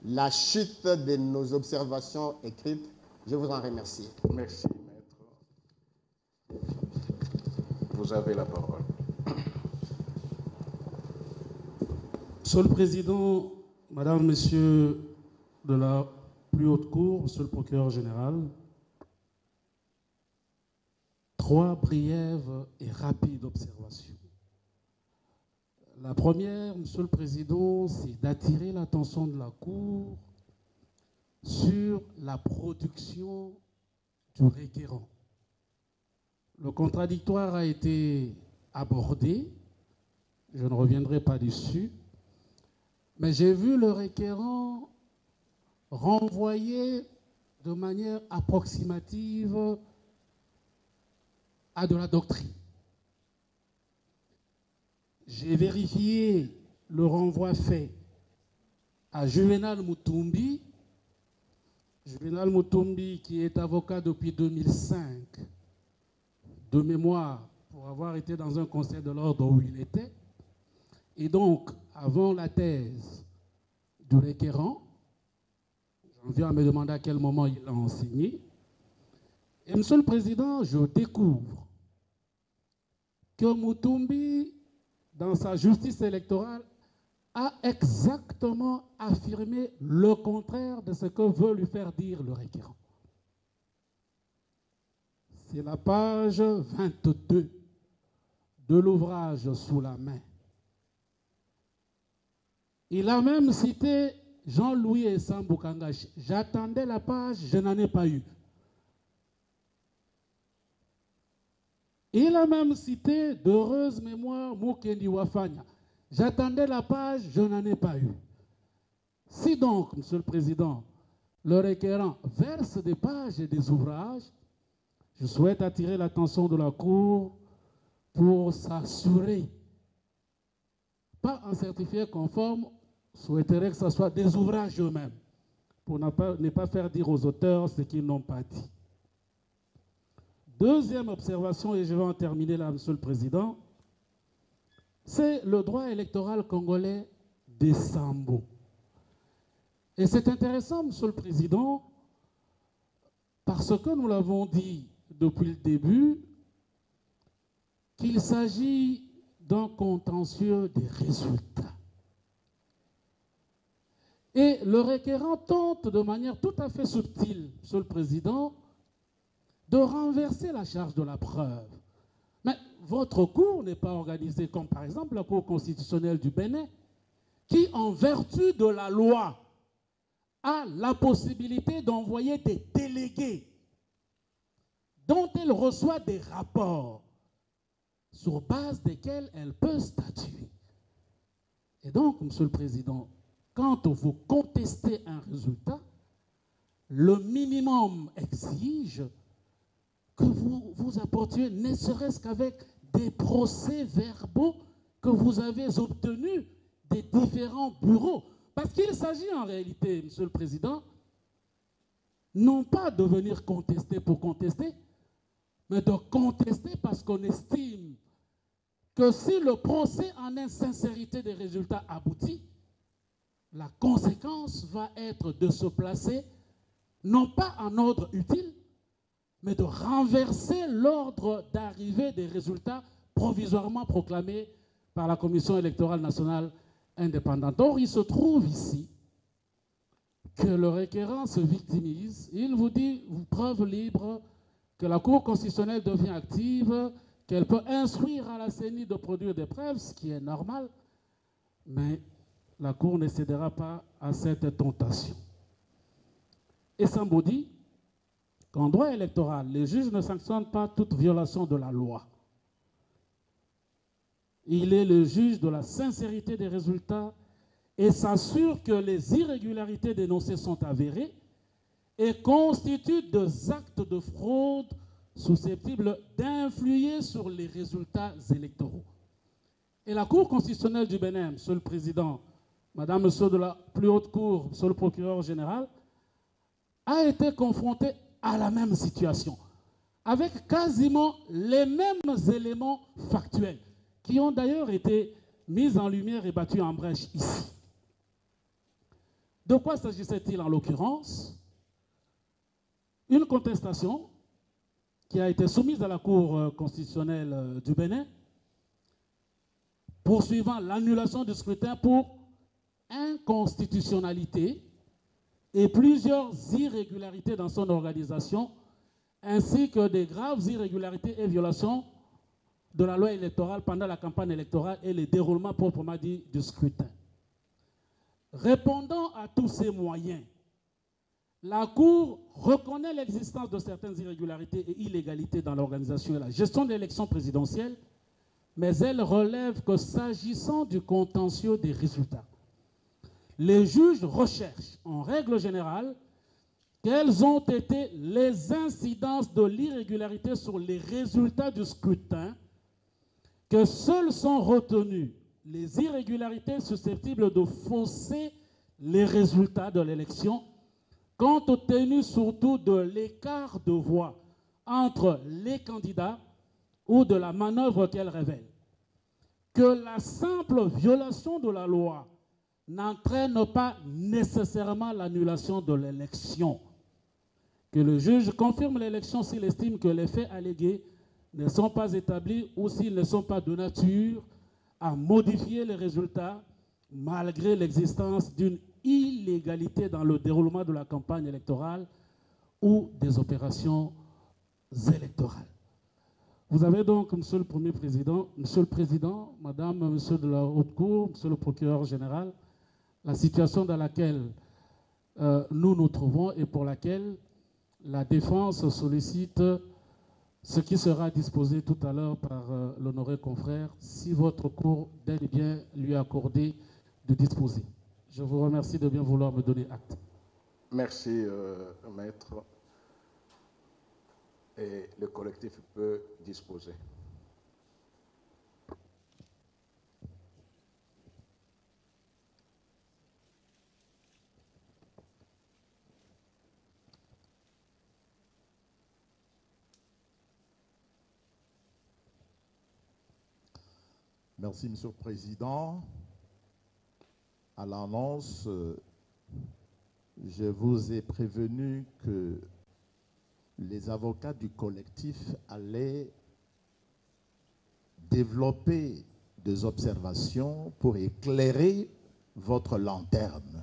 la chute de nos observations écrites. Je vous en remercie. Merci, maître. Vous avez la parole. Monsieur le Président, Madame, Monsieur de la plus haute cour, Monsieur le procureur général, 3 brèves et rapides observations. La première, Monsieur le Président, c'est d'attirer l'attention de la Cour sur la production du requérant. Le contradictoire a été abordé, je ne reviendrai pas dessus, mais j'ai vu le requérant renvoyer de manière approximative à de la doctrine. J'ai vérifié le renvoi fait à Juvenal Mutumbi. Juvenal Mutumbi, qui est avocat depuis 2005, de mémoire, pour avoir été dans un conseil de l'ordre où il était. Et donc, avant la thèse du requérant, j'en viens à me demander à quel moment il a enseigné. Et Monsieur le Président, je découvre que Mutumbi, dans sa justice électorale, a exactement affirmé le contraire de ce que veut lui faire dire le requérant. C'est la page 22 de l'ouvrage sous la main. Il a même cité Jean-Louis Essambo Kangashi. J'attendais la page, je n'en ai pas eu. Il a même cité d'heureuse mémoire Mukendi Wafanya. J'attendais la page, je n'en ai pas eu. Si donc, Monsieur le Président, le requérant verse des pages et des ouvrages, je souhaite attirer l'attention de la Cour pour s'assurer, pas un certifié conforme, souhaiterais que ce soit des ouvrages eux-mêmes, pour ne pas faire dire aux auteurs ce qu'ils n'ont pas dit. Deuxième observation, et je vais en terminer là, Monsieur le Président, c'est le droit électoral congolais des Sambo. Et c'est intéressant, Monsieur le Président, parce que nous l'avons dit depuis le début, qu'il s'agit d'un contentieux des résultats. Et le requérant tente de manière tout à fait subtile, Monsieur le Président, de renverser la charge de la preuve. Mais votre cour n'est pas organisée comme par exemple la Cour constitutionnelle du Bénin, qui en vertu de la loi a la possibilité d'envoyer des délégués dont elle reçoit des rapports sur base desquels elle peut statuer. Et donc, Monsieur le Président, quand vous contestez un résultat, le minimum exige que vous apportiez, ne serait-ce qu'avec des procès-verbaux que vous avez obtenus des différents bureaux. Parce qu'il s'agit en réalité, Monsieur le Président, non pas de venir contester pour contester, mais de contester parce qu'on estime que si le procès en insincérité des résultats aboutit, la conséquence va être de se placer, non pas en ordre utile, mais de renverser l'ordre d'arrivée des résultats provisoirement proclamés par la Commission électorale nationale indépendante. Or, il se trouve ici que le requérant se victimise. Il vous dit, preuve libre, que la Cour constitutionnelle devient active, qu'elle peut instruire à la CENI de produire des preuves, ce qui est normal, mais la Cour ne cédera pas à cette tentation. Et Sambo dit qu'en droit électoral, les juges ne sanctionnent pas toute violation de la loi. Il est le juge de la sincérité des résultats et s'assure que les irrégularités dénoncées sont avérées et constituent des actes de fraude susceptibles d'influer sur les résultats électoraux. Et la Cour constitutionnelle du Bénin, Monsieur le Président, Madame, Monsieur de la plus haute cour, Monsieur le procureur général, a été confrontée à la même situation, avec quasiment les mêmes éléments factuels, qui ont d'ailleurs été mis en lumière et battus en brèche ici. De quoi s'agissait-il en l'occurrence? une contestation qui a été soumise à la Cour constitutionnelle du Bénin, poursuivant l'annulation du scrutin pour inconstitutionnalité et plusieurs irrégularités dans son organisation, ainsi que des graves irrégularités et violations de la loi électorale pendant la campagne électorale et le déroulement proprement dit du scrutin. Répondant à tous ces moyens, la Cour reconnaît l'existence de certaines irrégularités et illégalités dans l'organisation et la gestion de l'élection présidentielle, mais elle relève que s'agissant du contentieux des résultats, les juges recherchent en règle générale quelles ont été les incidences de l'irrégularité sur les résultats du scrutin, que seules sont retenues les irrégularités susceptibles de fausser les résultats de l'élection, compte tenu surtout de l'écart de voix entre les candidats ou de la manœuvre qu'elle révèle. Que la simple violation de la loi n'entraîne pas nécessairement l'annulation de l'élection. Que le juge confirme l'élection s'il estime que les faits allégués ne sont pas établis ou s'ils ne sont pas de nature à modifier les résultats malgré l'existence d'une illégalité dans le déroulement de la campagne électorale ou des opérations électorales. Vous avez donc, Monsieur le Premier Président, Monsieur le Président, Madame, Monsieur de la Haute Cour, Monsieur le Procureur Général, la situation dans laquelle nous nous trouvons et pour laquelle la défense sollicite ce qui sera disposé tout à l'heure par l'honoré confrère, si votre cour bel et bien lui accorder de disposer. Je vous remercie de bien vouloir me donner acte. Merci, maître. Et le collectif peut disposer. Merci, Monsieur le Président. À l'annonce, je vous ai prévenu que les avocats du collectif allaient développer des observations pour éclairer votre lanterne.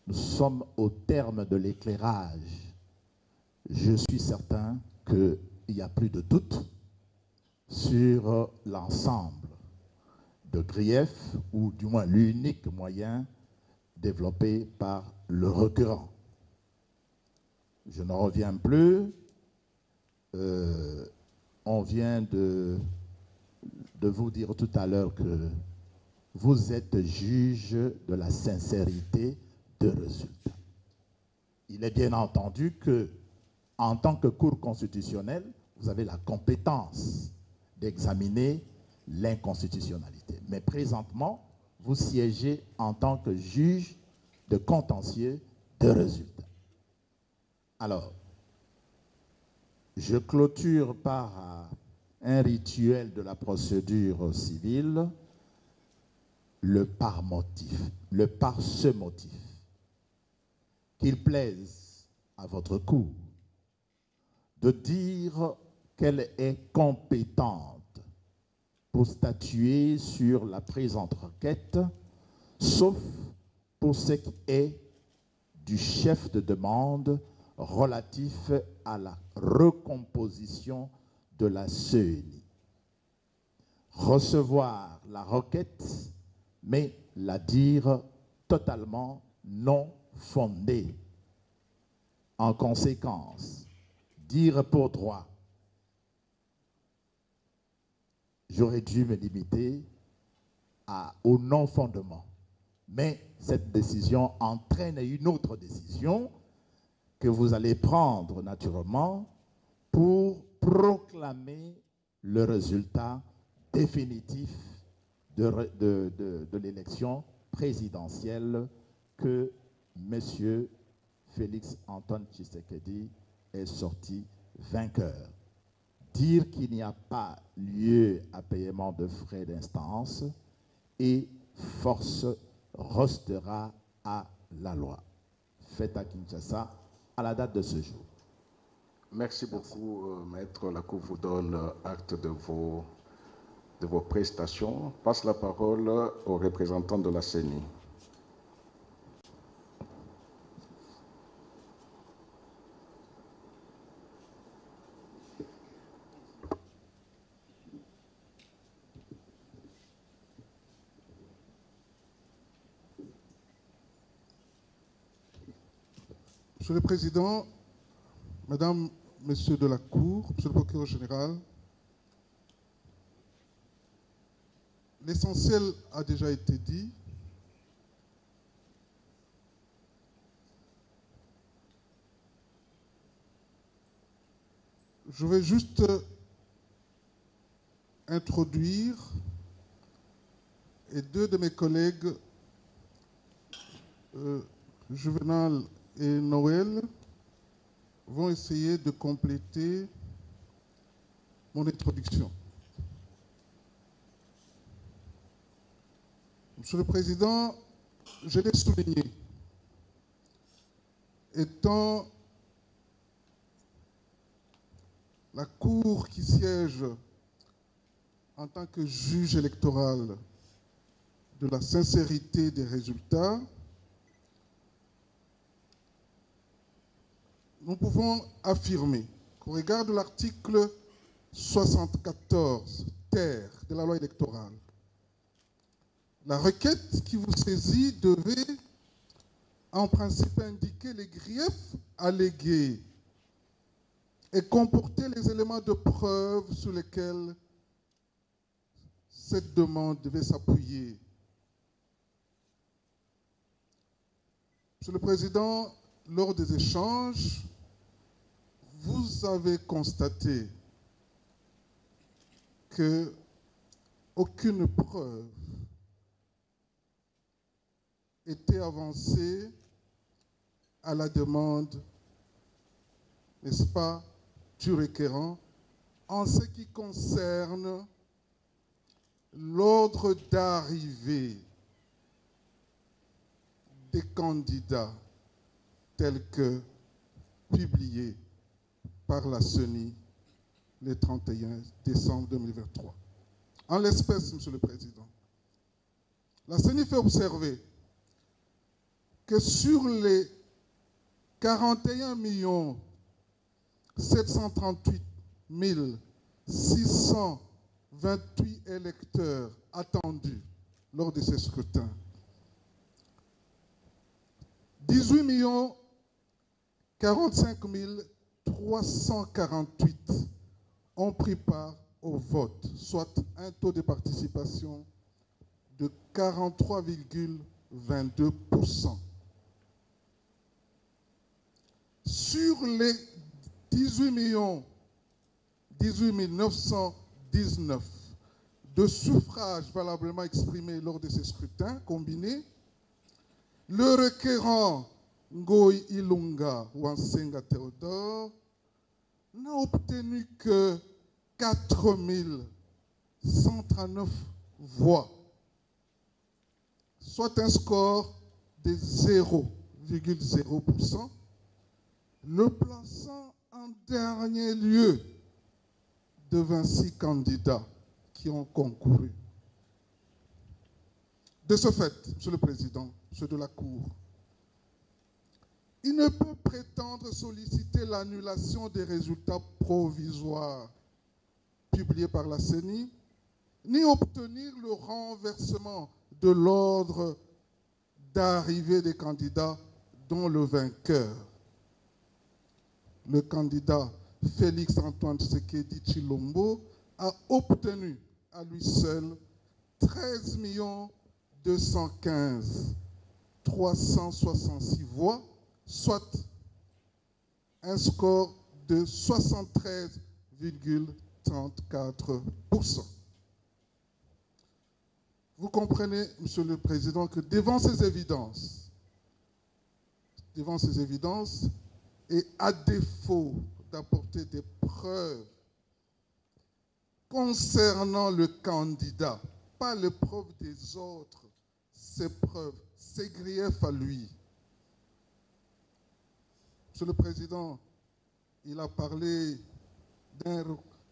Nous sommes au terme de l'éclairage. Je suis certain qu'il n'y a plus de doute sur l'ensemble de griefs, ou du moins l'unique moyen développé par le requérant. Je n'en reviens plus. On vient de vous dire tout à l'heure que vous êtes juge de la sincérité de résultats. Il est bien entendu que, en tant que Cour constitutionnelle, vous avez la compétence d'examiner l'inconstitutionnalité. Mais présentement, vous siégez en tant que juge de contentieux de résultats. Alors, je clôture par un rituel de la procédure civile, le par motif, le par ce motif. Qu'il plaise à votre cour de dire qu'elle est compétente pour statuer sur la présente requête, sauf pour ce qui est du chef de demande relatif à la recomposition de la CENI. Recevoir la requête, mais la dire totalement non fondée. En conséquence, dire pour droit. J'aurais dû me limiter au non-fondement. Mais cette décision entraîne une autre décision que vous allez prendre naturellement pour proclamer le résultat définitif de l'élection présidentielle que M. Félix Antoine Tshisekedi est sorti vainqueur. Dire qu'il n'y a pas lieu à paiement de frais d'instance et force restera à la loi. Faite à Kinshasa à la date de ce jour. Merci beaucoup, Maître. La Cour vous donne acte de vos prestations. Passe la parole au représentant de la CENI. Monsieur le Président, Mesdames, Messieurs de la Cour, Monsieur le Procureur général, l'essentiel a déjà été dit. Je vais juste introduire, et deux de mes collègues, Juvenal et Noël, vont essayer de compléter mon introduction. Monsieur le Président, je l'ai souligné, étant la Cour qui siège en tant que juge électoral de la sincérité des résultats, nous pouvons affirmer qu'au regard de l'article 74 ter de la loi électorale, la requête qui vous saisit devait en principe indiquer les griefs allégués et comporter les éléments de preuve sur lesquels cette demande devait s'appuyer. Monsieur le Président, lors des échanges, vous avez constaté qu'aucune preuve était avancée à la demande, n'est-ce pas, du requérant en ce qui concerne l'ordre d'arrivée des candidats tels que publiés par la CENI le 31 décembre 2023. En l'espèce, Monsieur le Président, la CENI fait observer que sur les 41 738 628 électeurs attendus lors de ces scrutins, 18 45 348 ont pris part au vote, soit un taux de participation de 43,22%. Sur les 18 919 de suffrages valablement exprimés lors de ces scrutins combinés, le requérant Ngoï Ilunga Wansenga Théodore n'a obtenu que 4 139 voix, soit un score de 0,0%, le plaçant en dernier lieu de 26 candidats qui ont concouru. De ce fait, Monsieur le Président, Monsieur de la Cour, il ne peut prétendre solliciter l'annulation des résultats provisoires publiés par la CENI, ni obtenir le renversement de l'ordre d'arrivée des candidats dont le vainqueur, le candidat Félix-Antoine Tshisekedi Tshilombo, a obtenu à lui seul 13 215 366 voix, soit un score de 73,34%. Vous comprenez, Monsieur le Président, que devant ces évidences, et à défaut d'apporter des preuves concernant le candidat, pas les preuves des autres, ses preuves, ses griefs à lui. Monsieur le Président, il a parlé d'un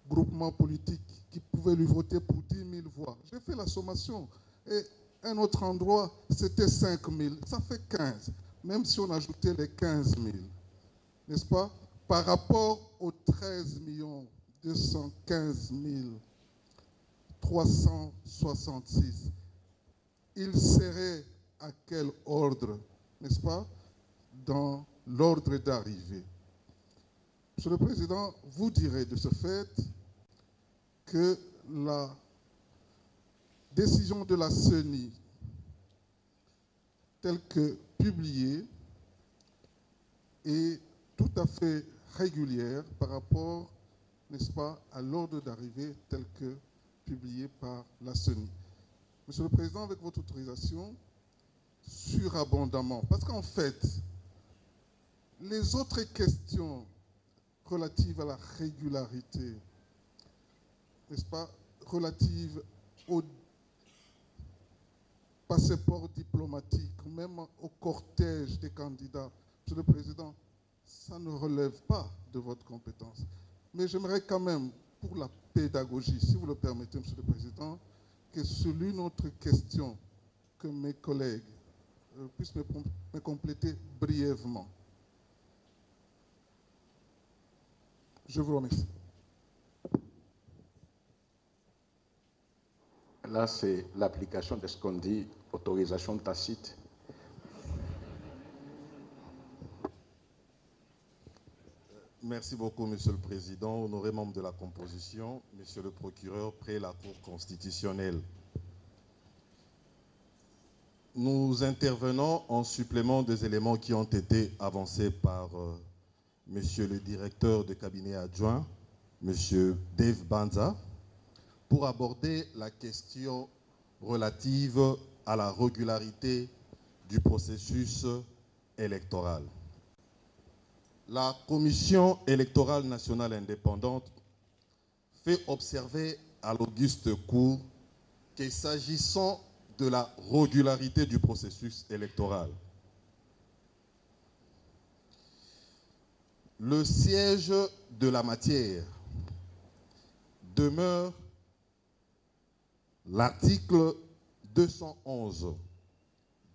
groupement politique qui pouvait lui voter pour 10 000 voix. J'ai fait la sommation. Et un autre endroit, c'était 5 000. Ça fait 15. Même si on ajoutait les 15 000. N'est-ce pas? Par rapport aux 13 215 366, il serait à quel ordre, n'est-ce pas, dans l'ordre d'arrivée? Monsieur le Président, vous direz de ce fait que la décision de la CENI, telle que publiée, est tout à fait régulière par rapport, n'est-ce pas, à l'ordre d'arrivée tel que publié par la CENI. Monsieur le Président, avec votre autorisation, surabondamment, parce qu'en fait, les autres questions relatives à la régularité, n'est-ce pas, relatives au passeport diplomatique, même au cortège des candidats, Monsieur le Président, ça ne relève pas de votre compétence. Mais j'aimerais quand même, pour la pédagogie, si vous le permettez, Monsieur le Président, que sur l'une autre question, que mes collègues puissent me compléter brièvement. Je vous remercie. Là, c'est l'application de ce qu'on dit autorisation tacite. Merci beaucoup, Monsieur le Président, honoré membre de la composition, Monsieur le procureur, près la Cour constitutionnelle. Nous intervenons en supplément des éléments qui ont été avancés par Monsieur le directeur de cabinet adjoint, Monsieur Dave Banza, pour aborder la question relative à la régularité du processus électoral. La Commission électorale nationale indépendante fait observer à l'auguste Cour que s'agissant de la régularité du processus électoral, le siège de la matière demeure l'article 211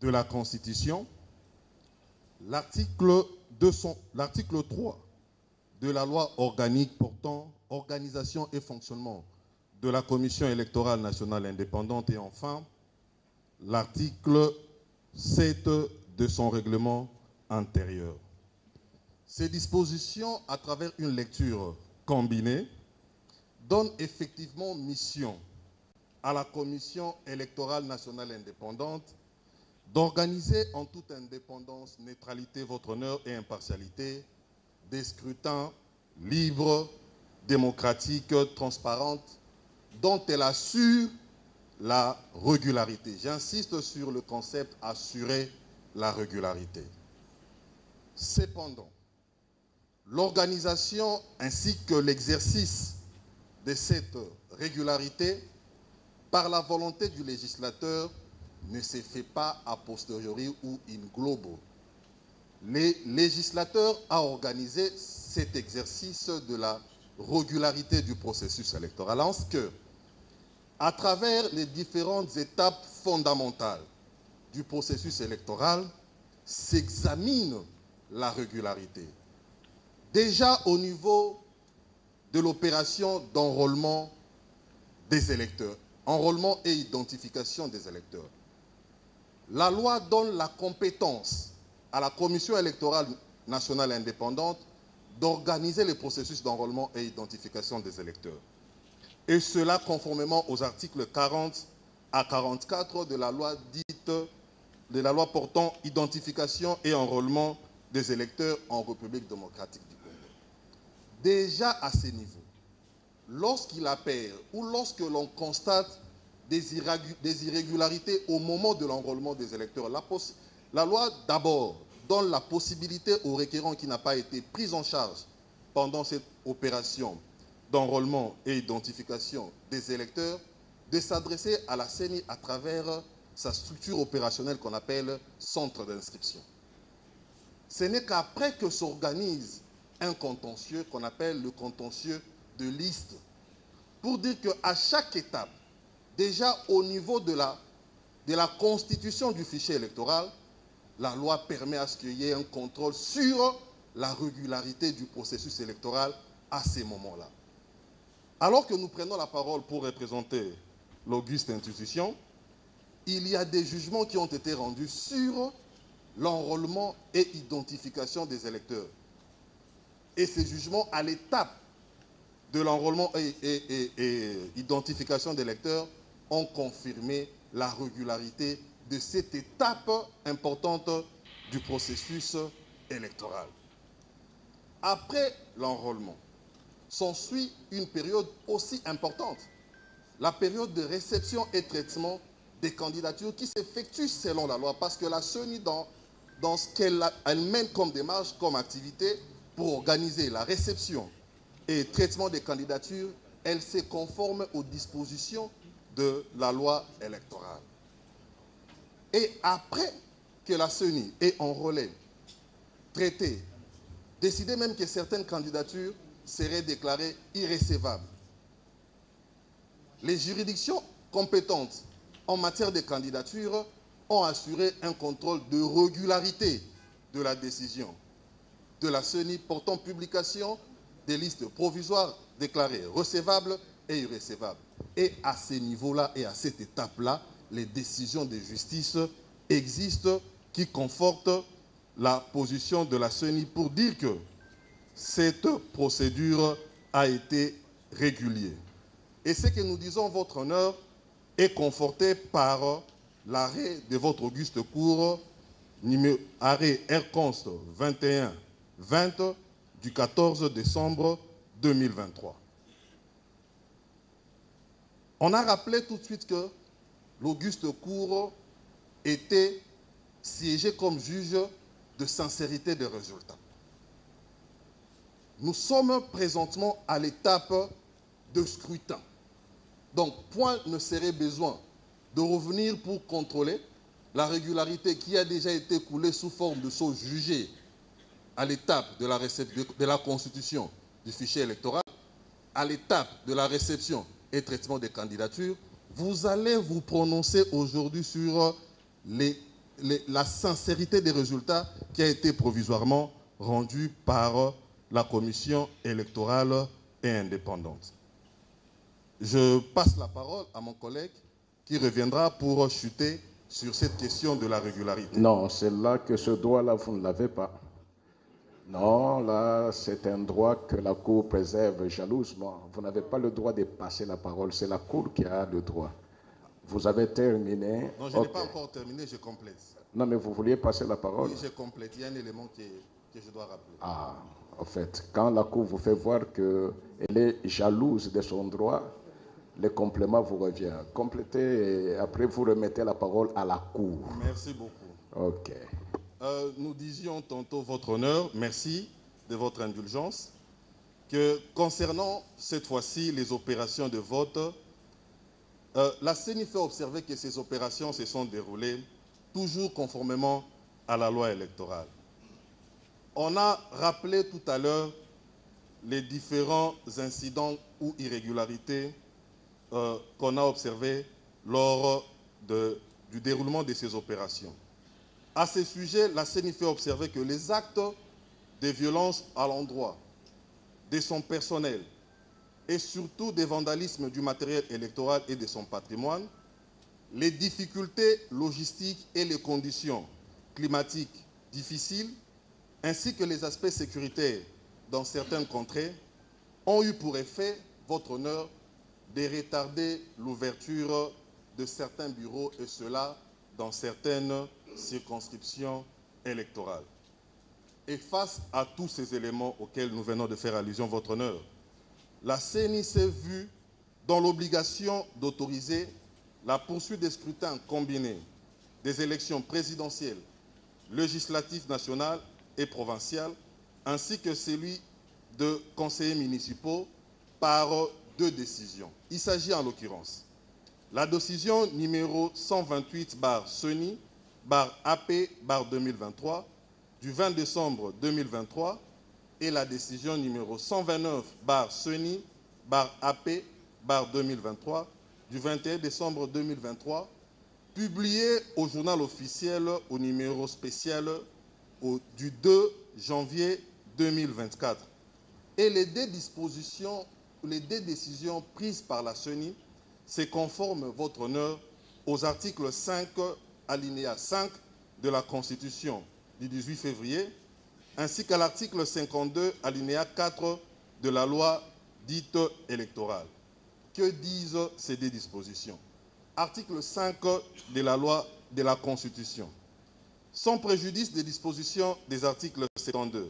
de la Constitution, l'article 3 de la loi organique portant organisation et fonctionnement de la Commission électorale nationale indépendante et enfin l'article 7 de son règlement intérieur. Ces dispositions, à travers une lecture combinée, donnent effectivement mission à la Commission électorale nationale indépendante d'organiser en toute indépendance, neutralité, votre honneur et impartialité des scrutins libres, démocratiques, transparentes, dont elle assure la régularité. J'insiste sur le concept « assurer la régularité ». Cependant, l'organisation ainsi que l'exercice de cette régularité par la volonté du législateur ne se fait pas a posteriori ou in globo. Le législateur a organisé cet exercice de la régularité du processus électoral en ce que, à travers les différentes étapes fondamentales du processus électoral, s'examine la régularité. Déjà au niveau de l'opération d'enrôlement des électeurs, enrôlement et identification des électeurs. La loi donne la compétence à la Commission électorale nationale indépendante d'organiser les processus d'enrôlement et identification des électeurs. Et cela conformément aux articles 40 à 44 de la loi dite, de la loi portant identification et enrôlement des électeurs en République démocratique du Congo. Déjà à ce niveau, lorsqu'il apparaît ou lorsque l'on constate des irrégularités au moment de l'enrôlement des électeurs, la loi d'abord donne la possibilité au requérant qui n'a pas été pris en charge pendant cette opération d'enrôlement et identification des électeurs de s'adresser à la CENI à travers sa structure opérationnelle qu'on appelle centre d'inscription. Ce n'est qu'après que s'organise un contentieux qu'on appelle le contentieux de liste. Pour dire qu'à chaque étape, déjà au niveau de la constitution du fichier électoral, la loi permet à ce qu'il y ait un contrôle sur la régularité du processus électoral à ces moments-là. Alors que nous prenons la parole pour représenter l'auguste institution, il y a des jugements qui ont été rendus sur l'enrôlement et identification des électeurs. Et ces jugements, à l'étape de l'enrôlement et identification des électeurs, ont confirmé la régularité de cette étape importante du processus électoral. Après l'enrôlement, s'ensuit une période aussi importante, la période de réception et traitement des candidatures qui s'effectue selon la loi, parce que la CENI, dans ce qu'elle mène comme démarche, comme activité, pour organiser la réception et traitement des candidatures, elle se conforme aux dispositions de la loi électorale. Et après que la CENI ait enrôlé, traité, décidé même que certaines candidatures seraient déclarées irrécevables, les juridictions compétentes en matière de candidature ont assuré un contrôle de régularité de la décision de la CENI portant publication des listes provisoires déclarées recevables et irrécevables. Et à ces niveaux-là et à cette étape-là, les décisions de justice existent qui confortent la position de la CENI pour dire que cette procédure a été régulière. Et ce que nous disons, votre honneur, est conforté par l'arrêt de votre auguste cour, arrêt R-Const 21-20 du 14 décembre 2023. On a rappelé tout de suite que l'auguste cour était siégé comme juge de sincérité des résultats. Nous sommes présentement à l'étape de scrutin. Donc, point ne serait besoin de revenir pour contrôler la régularité qui a déjà été coulée sous forme de choses jugées à l'étape de la constitution du fichier électoral, à l'étape de la réception et traitement des candidatures. Vous allez vous prononcer aujourd'hui sur la sincérité des résultats qui a été provisoirement rendue par la commission électorale et indépendante. Je passe la parole à mon collègue qui reviendra pour chuter sur cette question de la régularité. Non, c'est là que ce droit-là, vous ne l'avez pas. Non, là, c'est un droit que la Cour préserve jalousement. Vous n'avez pas le droit de passer la parole. C'est la Cour qui a le droit. Vous avez terminé. Non, je n'ai pas encore terminé, je complète. Non, mais vous vouliez passer la parole? Oui, je complète. Il y a un élément que je dois rappeler. Ah, en fait, quand la Cour vous fait voir qu'elle est jalouse de son droit, le complément vous revient. Complétez et après vous remettez la parole à la Cour. Merci beaucoup. Ok. Nous disions tantôt, votre honneur, merci de votre indulgence, que concernant cette fois-ci les opérations de vote, la CENI fait observer que ces opérations se sont déroulées toujours conformément à la loi électorale. On a rappelé tout à l'heure les différents incidents ou irrégularités qu'on a observés lors du déroulement de ces opérations. À ce sujet, la CENI fait observer que les actes de violence à l'endroit de son personnel et surtout des vandalismes du matériel électoral et de son patrimoine, les difficultés logistiques et les conditions climatiques difficiles, ainsi que les aspects sécuritaires dans certaines contrées, ont eu pour effet, votre honneur, de retarder l'ouverture de certains bureaux, et cela dans certaines circonscriptions électorales. Et face à tous ces éléments auxquels nous venons de faire allusion, votre honneur, la CENI s'est vue dans l'obligation d'autoriser la poursuite des scrutins combinés des élections présidentielles, législatives nationales et provinciales, ainsi que celui de conseillers municipaux par 2 décisions. Il s'agit en l'occurrence la décision numéro 128/CENI/AP/2023 du 20 décembre 2023 et la décision numéro 129/CENI/AP/2023 du 21 décembre 2023, publiée au journal officiel au numéro spécial du 2 janvier 2024. Et les deux décisions prises par la CENI se conforment, votre honneur, aux articles 5, alinéa 5 de la Constitution du 18 février, ainsi qu'à l'article 52, alinéa 4 de la loi dite électorale. Que disent ces deux dispositions? Article 5 de la loi de la Constitution. Sans préjudice des dispositions des articles 72